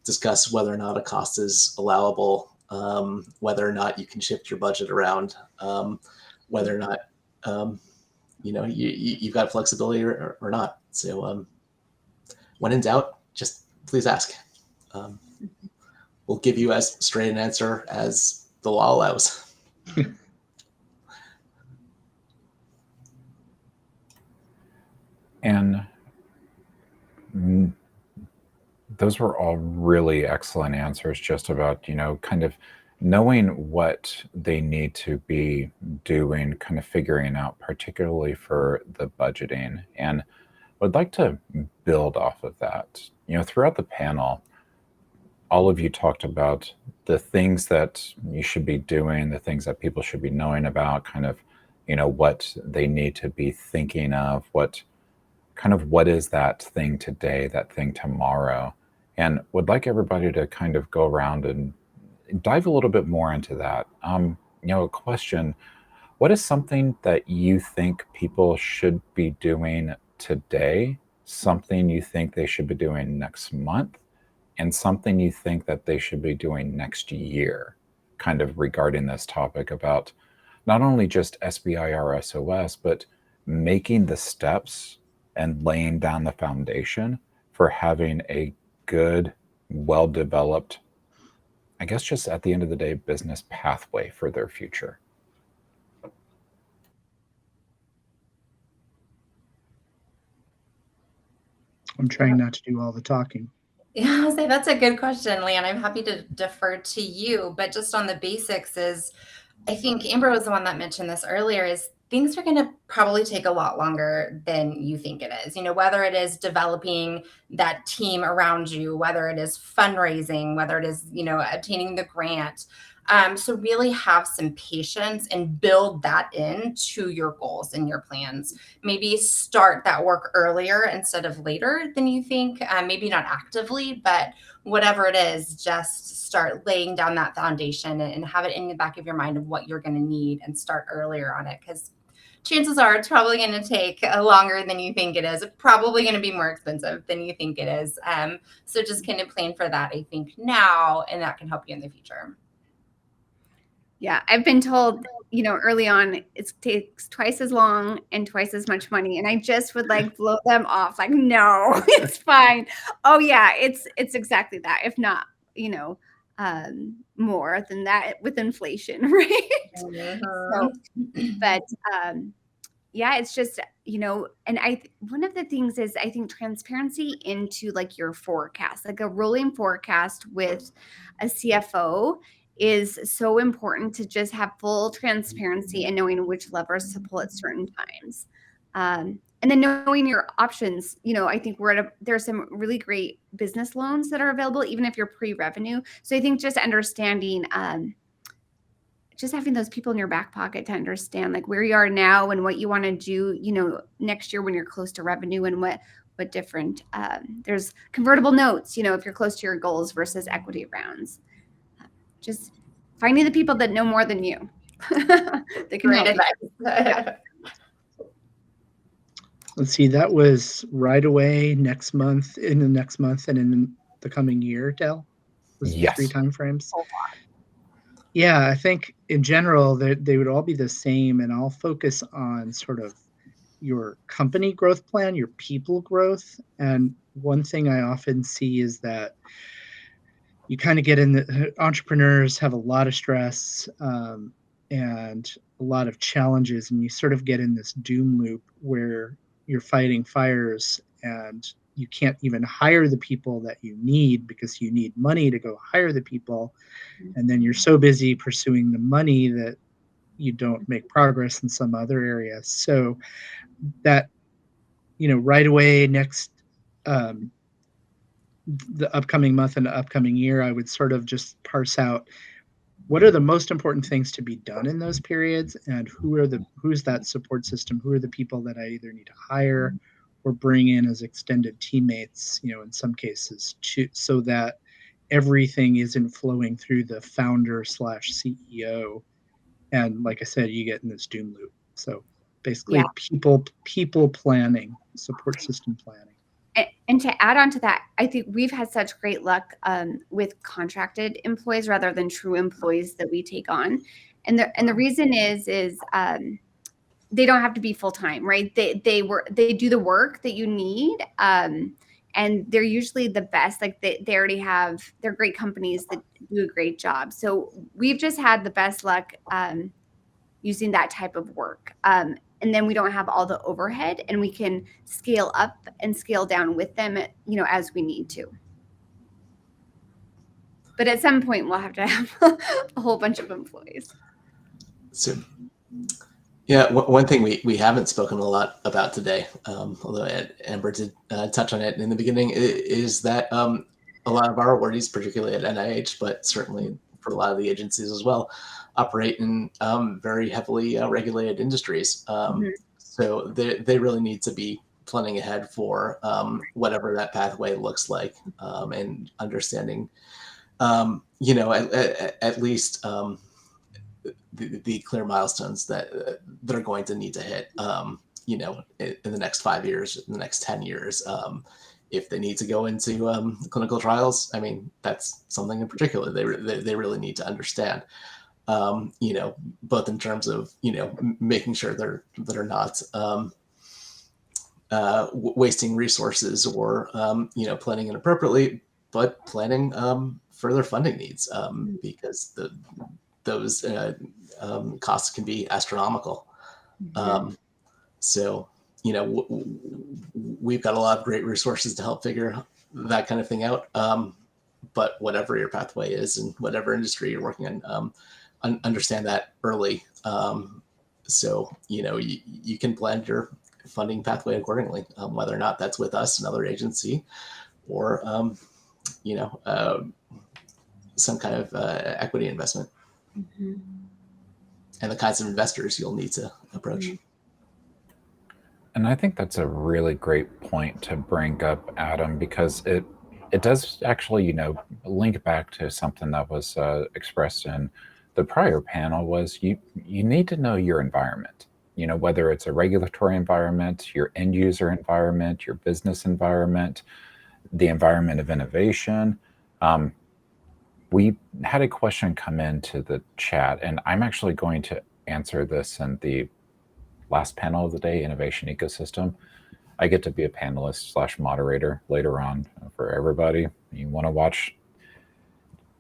discuss whether or not a cost is allowable, whether or not you can shift your budget around, whether or not you've got flexibility or not. So when in doubt, just please ask. We'll give you as straight an answer as the law allows. And those were all really excellent answers, just about, kind of knowing what they need to be doing, kind of figuring out, particularly for the budgeting. And I'd like to build off of that. Throughout the panel, all of you talked about the things that you should be doing, the things that people should be knowing about, kind of, what they need to be thinking of, what is that thing today, that thing tomorrow. And would like everybody to kind of go around and dive a little bit more into that. A question, what is something that you think people should be doing today, something you think they should be doing next month, and something you think that they should be doing next year, kind of regarding this topic about not only just SBIR SOS, but making the steps and laying down the foundation for having a good, well-developed, I guess just at the end of the day, business pathway for their future. I'm trying not to do all the talking. Yeah, I'll say that's a good question, Leanne. I'm happy to defer to you, but just on the basics is, I think Amber was the one that mentioned this earlier, is things are going to probably take a lot longer than you think it is. Whether it is developing that team around you, whether it is fundraising, whether it is, obtaining the grant. So really have some patience and build that into your goals and your plans. Maybe start that work earlier instead of later than you think. Maybe not actively, but whatever it is, just start laying down that foundation and have it in the back of your mind of what you're going to need and start earlier on it, because chances are it's probably going to take longer than you think it is. It's probably going to be more expensive than you think it is. So just kind of plan for that, I think, now, and that can help you in the future. Yeah, I've been told, early on, it takes twice as long and twice as much money. And I just would like blow them off. Like, no, it's fine. Oh yeah, it's exactly that. If not, more than that with inflation, right? So, but yeah, it's just, and one of the things is I think transparency into like your forecast, like a rolling forecast with a CFO is so important, to just have full transparency and knowing which levers to pull at certain times. And then knowing your options, I think there's some really great business loans that are available, even if you're pre-revenue. So I think just understanding, just having those people in your back pocket to understand like where you are now and what you want to do, next year when you're close to revenue, and what different, there's convertible notes, if you're close to your goals versus equity rounds. Just finding the people that know more than you. They can help you. Yeah. Let's see, that was right away, in the next month, and in the coming year, Del? Was the Yes. 3 time frames? Yeah, I think in general they would all be the same, and I'll focus on sort of your company growth plan, your people growth. And one thing I often see is that you kind of get in entrepreneurs have a lot of stress and a lot of challenges, and you sort of get in this doom loop where you're fighting fires and you can't even hire the people that you need because you need money to go hire the people. And then you're so busy pursuing the money that you don't make progress in some other areas. So that, right away, next, the upcoming month and the upcoming year, I would sort of just parse out what are the most important things to be done in those periods, and who's that support system, who are the people that I either need to hire or bring in as extended teammates, in some cases, so that everything isn't flowing through the founder/CEO. And like I said, you get in this doom loop. So basically, people planning, support system planning. And to add on to that, I think we've had such great luck with contracted employees rather than true employees that we take on. And the reason is they don't have to be full time, right? They do the work that you need. And they're usually the best. Like they already they're great companies that do a great job. So we've just had the best luck using that type of work. And then we don't have all the overhead, and we can scale up and scale down with them, as we need to. But at some point, we'll have to have a whole bunch of employees. So, yeah, one thing we haven't spoken a lot about today, although Amber did touch on it in the beginning, is that a lot of our awardees, particularly at NIH, but certainly for a lot of the agencies as well, operate in very heavily regulated industries. So they really need to be planning ahead for whatever that pathway looks like, and understanding, at least the clear milestones that are going to need to hit, in the next 5 years, in the next 10 years. If they need to go into clinical trials, I mean, that's something in particular they really need to understand. Both in terms of, making sure they're not wasting resources or, planning inappropriately, but planning for their funding needs, because those costs can be astronomical. So, we've got a lot of great resources to help figure that kind of thing out. But whatever your pathway is and whatever industry you're working in, understand that early. So, you can plan your funding pathway accordingly, whether or not that's with us, another agency, or, some kind of equity investment. Mhm. and the kinds of investors you'll need to approach. Mhm. And I think that's a really great point to bring up, Adam, because it does actually, link back to something that was expressed in the prior panel. Was you need to know your environment. Whether it's a regulatory environment, your end user environment, your business environment, the environment of innovation. We had a question come into the chat, and I'm actually going to answer this in the last panel of the day, innovation ecosystem. I get to be a panelist / moderator later on for everybody. You want to watch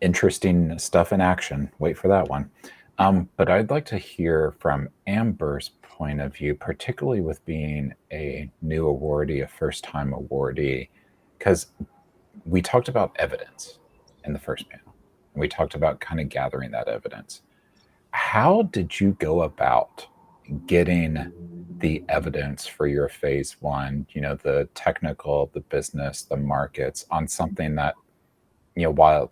interesting stuff in action, wait for that one. But I'd like to hear from Amber's point of view, particularly with being a new awardee, a first-time awardee, because we talked about evidence in the first panel. And we talked about kind of gathering that evidence. How did you go about getting the evidence for your phase one, the technical, the business, the markets, on something that, while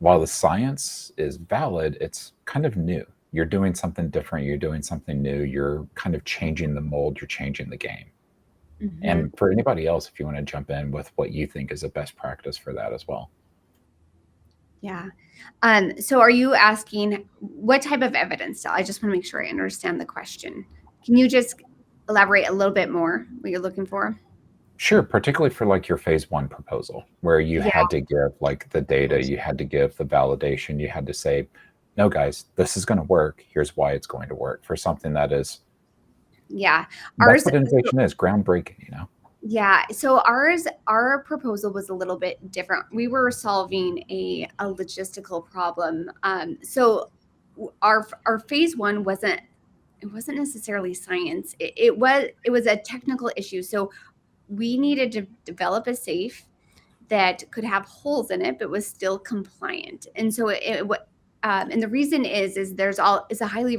the science is valid, it's kind of new. You're doing something different. You're doing something new. You're kind of changing the mold. You're changing the game. Mhm. And for anybody else, if you want to jump in with what you think is a best practice for that as well. Yeah. So are you asking what type of evidence? I just want to make sure I understand the question. Can you just elaborate a little bit more what you're looking for? Sure, particularly for like your phase one proposal, where you Yeah. had to give like the data, you had to give the validation, you had to say, no, guys, this is going to work. Here's why it's going to work, for something that is, Yeah. that's what innovation is, groundbreaking, Yeah. So our proposal was a little bit different. We were solving a logistical problem. So our phase one wasn't necessarily science. It was a technical issue. So we needed to develop a safe that could have holes in it, but was still compliant. And so and the reason is it's a highly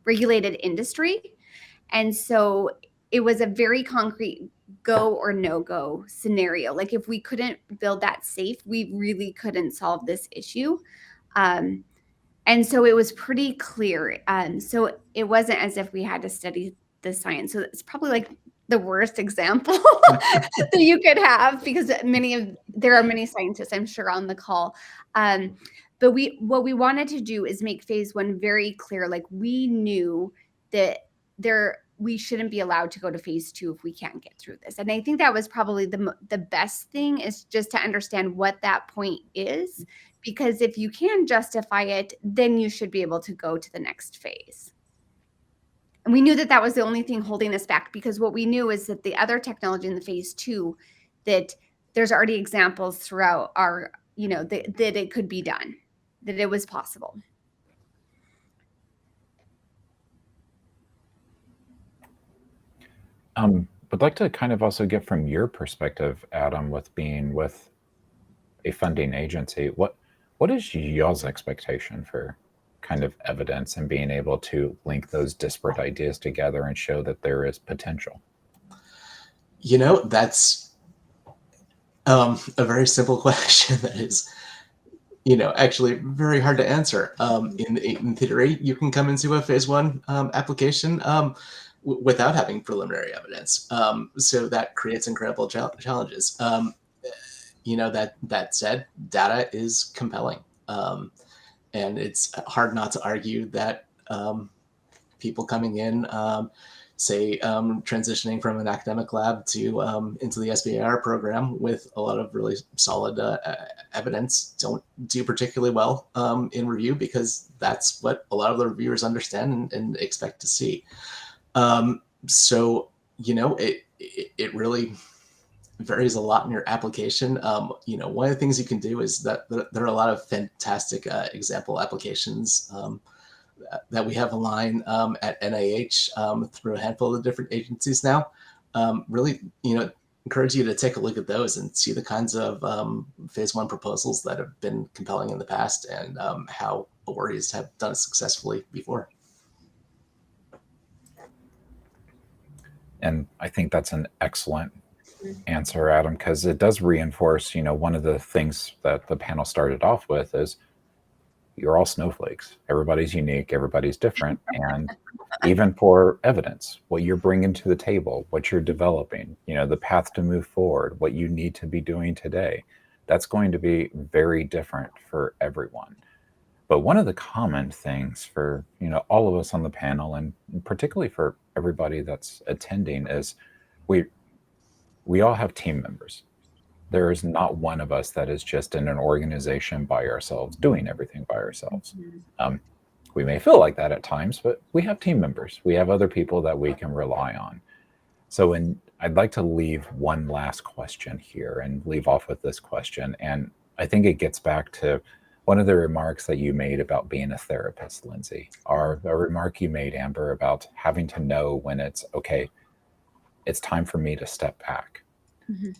regulated industry. And so it was a very concrete go or no go scenario. Like if we couldn't build that safe, we really couldn't solve this issue. And so it was pretty clear. So it wasn't as if we had to study the science. So it's probably like the worst example that you could have, because there are many scientists, I'm sure, on the call. But what we wanted to do is make phase one very clear. Like we knew that we shouldn't be allowed to go to phase two if we can't get through this. And I think that was probably the best thing, is just to understand what that point is, because if you can justify it, then you should be able to go to the next phase. And we knew that was the only thing holding us back, because what we knew is that the other technology in the phase two, that there's already examples throughout our, that it could be done, that it was possible. Would like to kind of also get from your perspective, Adam, with being with a funding agency, what is y'all's expectation for kind of evidence and being able to link those disparate ideas together and show that there is potential? That's a very simple question that is, actually very hard to answer. In theory, you can come into a phase one application without having preliminary evidence. So that creates incredible challenges. That said, data is compelling. And it's hard not to argue that people coming in, say, transitioning from an academic lab to into the SBIR program with a lot of really solid evidence don't do particularly well in review, because that's what a lot of the reviewers understand and expect to see. So, it really varies a lot in your application. One of the things you can do is that there are a lot of fantastic example applications that we have aligned at NIH through a handful of different agencies now. Really, encourage you to take a look at those and see the kinds of phase one proposals that have been compelling in the past, and how awardees have done it successfully before. And I think that's an excellent answer, Adam, because it does reinforce, one of the things that the panel started off with is you're all snowflakes. Everybody's unique, everybody's different. And even for evidence, what you're bringing to the table, what you're developing, the path to move forward, what you need to be doing today, that's going to be very different for everyone. But one of the common things for, all of us on the panel, and particularly for everybody that's attending, is we all have team members. There is not one of us that is just in an organization by ourselves, doing everything by ourselves. We may feel like that at times, but we have team members. We have other people that we can rely on. So I'd like to leave one last question here and leave off with this question. And I think it gets back to one of the remarks that you made about being a therapist, Lindsay, or a remark you made, Amber, about having to know when it's okay, it's time for me to step back.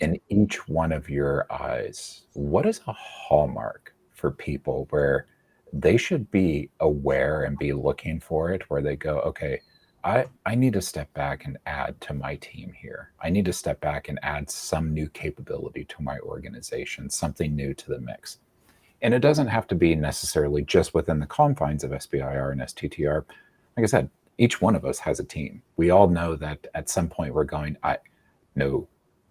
In each one of your eyes, what is a hallmark for people where they should be aware and be looking for it, where they go, okay, I need to step back and add to my team here. I need to step back and add some new capability to my organization, something new to the mix. And it doesn't have to be necessarily just within the confines of SBIR and STTR. Like I said, each one of us has a team. We all know that at some point we're going,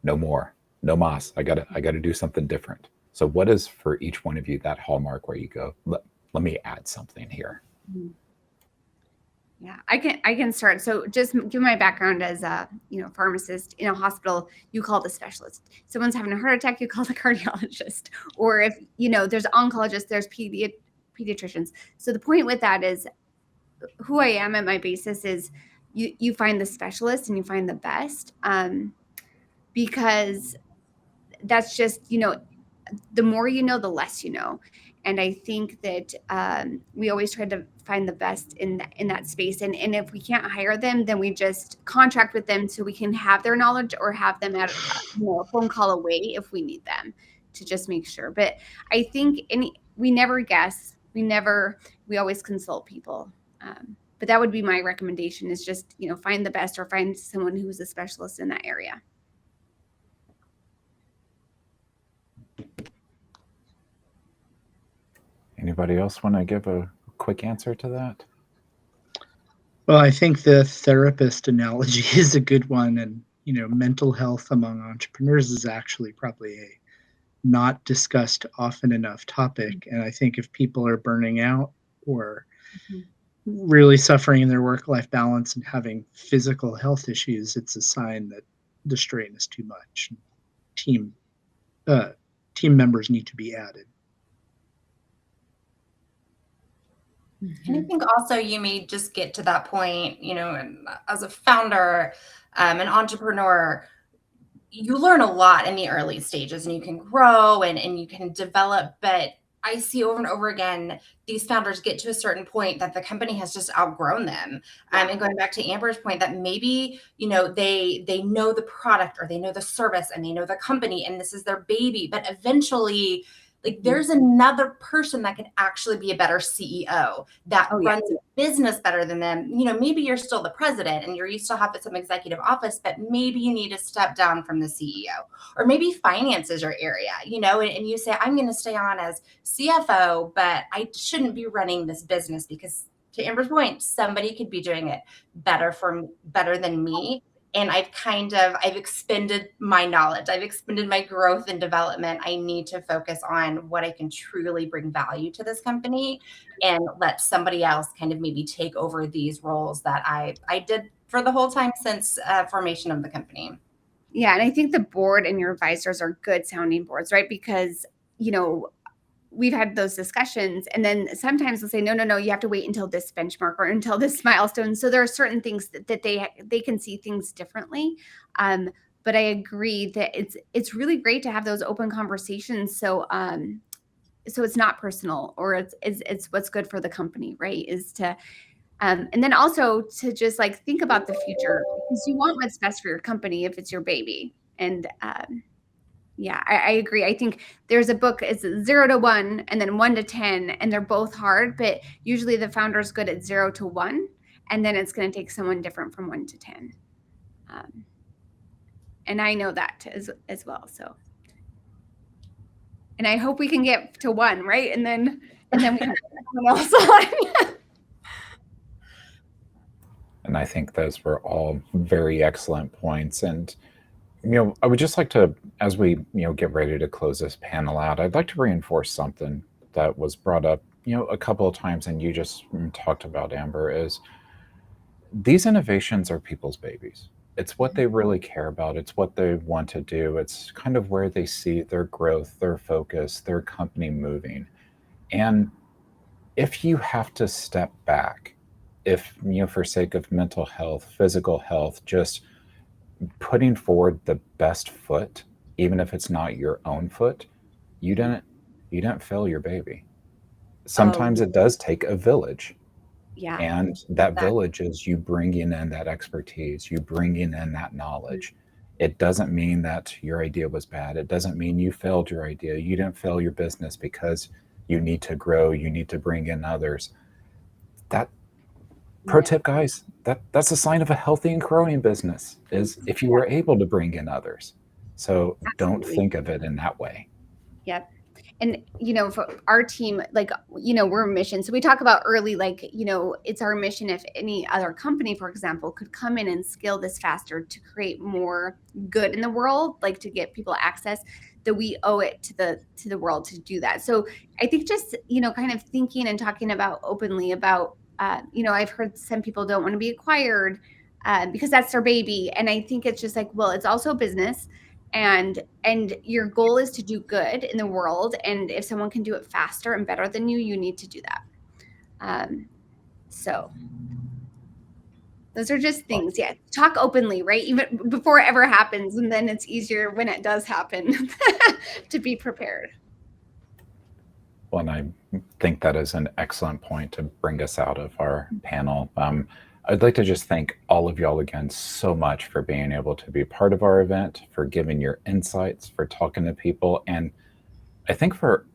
no more, no mas. I gotta do something different. So what is for each one of you that hallmark where you go, let me add something here? Yeah, I can start. So just give my background as a pharmacist in a hospital. You call the specialist. Someone's having a heart attack, you call the cardiologist. Or if there's oncologists, there's pediatricians. So the point with that is, who I am at my basis is you find the specialist and you find the best, because that's just the more you know, the less you know. And I think that we always try to find the best in that space. And if we can't hire them, then we just contract with them so we can have their knowledge or have them at a phone call away if we need them, to just make sure. But I think we never guess. We always consult people. But that would be my recommendation, is just, find the best or find someone who's a specialist in that area. Anybody else want to give a quick answer to that? Well, I think the therapist analogy is a good one. And, mental health among entrepreneurs is actually probably a not discussed often enough topic. And I think if people are burning out or really suffering in their work-life balance and having physical health issues, it's a sign that the strain is too much. Team members need to be added. And I think also you may just get to that point, as a founder, an entrepreneur, you learn a lot in the early stages and you can grow and you can develop. But I see over and over again, these founders get to a certain point that the company has just outgrown them. And going back to Amber's point, that maybe, they know the product or they know the service and they know the company and this is their baby. But eventually, there's another person that can actually be a better CEO that runs a business better than them. Maybe you're still the president and you still have some executive office, but maybe you need to step down from the CEO, or maybe finance is your area, and you say, I'm going to stay on as CFO, but I shouldn't be running this business because, to Amber's point, somebody could be doing it better than me. And I've expended my knowledge. I've expended my growth and development. I need to focus on what I can truly bring value to this company and let somebody else kind of maybe take over these roles that I did for the whole time since formation of the company. Yeah. And I think the board and your advisors are good sounding boards, right? Because, we've had those discussions and then sometimes they'll say, no, you have to wait until this benchmark or until this milestone. So there are certain things that they can see things differently. But I agree that it's really great to have those open conversations. So it's not personal, or it's what's good for the company, right? Is to, and then also to just think about the future, because you want what's best for your company if it's your baby. And, yeah, I agree. I think there's a book, it's 0 to 1 and then 1 to 10, and they're both hard, but usually the founder is good at 0 to 1, and then it's going to take someone different from 1 to 10. And I know that as well. So, and I hope we can get to 1, right? And then and then we have someone else on. And I think those were all very excellent points. And, I would just like to, as we, get ready to close this panel out, I'd like to reinforce something that was brought up, a couple of times, and you just talked about, Amber, is these innovations are people's babies. It's what they really care about. It's what they want to do. It's kind of where they see their growth, their focus, their company moving. And if you have to step back, if, for sake of mental health, physical health, just putting forward the best foot, even if it's not your own foot, you didn't fail your baby. Sometimes it does take a village. Yeah. And that village is you bringing in that expertise, you bringing in that knowledge. It doesn't mean that your idea was bad. It doesn't mean you failed your idea. You didn't fail your business because you need to grow, you need to bring in others. That pro tip, guys, that's a sign of a healthy and growing business, is if you were able to bring in others. So don't think of it in that way. Yep. And, for our team, we're a mission. So we talk about early, it's our mission. If any other company, for example, could come in and scale this faster to create more good in the world, like to get people access, that we owe it to the world to do that. So I think just, kind of thinking and talking about openly about, I've heard some people don't want to be acquired because that's their baby. And I think it's just like, well, it's also a business. And your goal is to do good in the world, and if someone can do it faster and better than you need to do that. So those are just things. Yeah, talk openly, right? Even before it ever happens, and then it's easier when it does happen to be prepared. Well, and I think that is an excellent point to bring us out of our panel. I'd like to just thank all of y'all again so much for being able to be part of our event, for giving your insights, for talking to people. And I think for,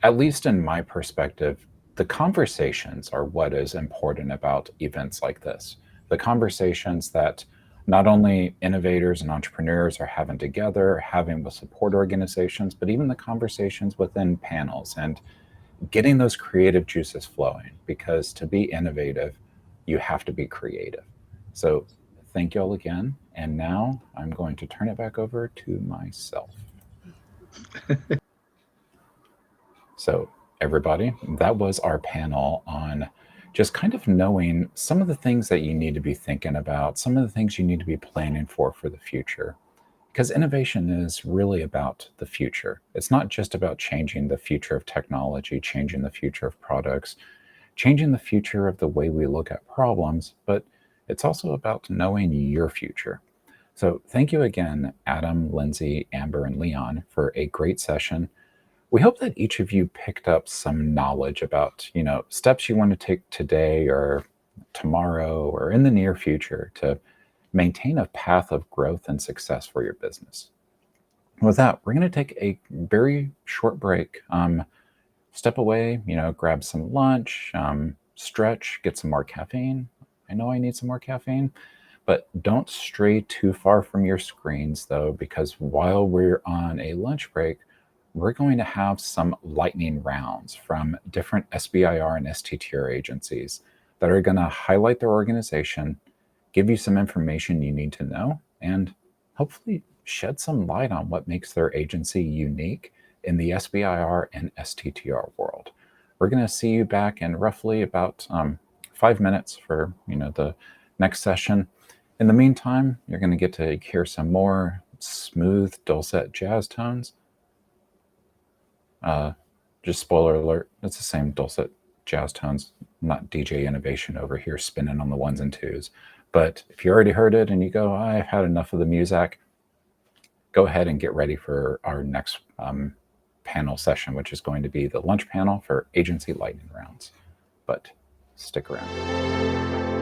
at least in my perspective, the conversations are what is important about events like this. The conversations that not only innovators and entrepreneurs are having together, having with support organizations, but even the conversations within panels and getting those creative juices flowing. Because to be innovative, you have to be creative. So thank you all again. And now I'm going to turn it back over to myself. So everybody, that was our panel on just kind of knowing some of the things that you need to be thinking about, some of the things you need to be planning for the future. Because innovation is really about the future. It's not just about changing the future of technology, changing the future of products, changing the future of the way we look at problems, but it's also about knowing your future. So thank you again, Adam, Lindsay, Amber, and Leon, for a great session. We hope that each of you picked up some knowledge about, steps you want to take today or tomorrow or in the near future to maintain a path of growth and success for your business. With that, we're going to take a very short break. Step away, grab some lunch, stretch, get some more caffeine. I know I need some more caffeine, but don't stray too far from your screens though, because while we're on a lunch break, we're going to have some lightning rounds from different SBIR and STTR agencies that are going to highlight their organization, give you some information you need to know, and hopefully shed some light on what makes their agency unique in the SBIR and STTR world. We're going to see you back in roughly about 5 minutes for the next session. In the meantime, you're going to get to hear some more smooth, dulcet jazz tones. Just spoiler alert, it's the same dulcet jazz tones, not DJ innovation over here spinning on the ones and twos. But if you already heard it and you go, I've had enough of the music, go ahead and get ready for our next panel session, which is going to be the lunch panel for agency lightning rounds. But stick around.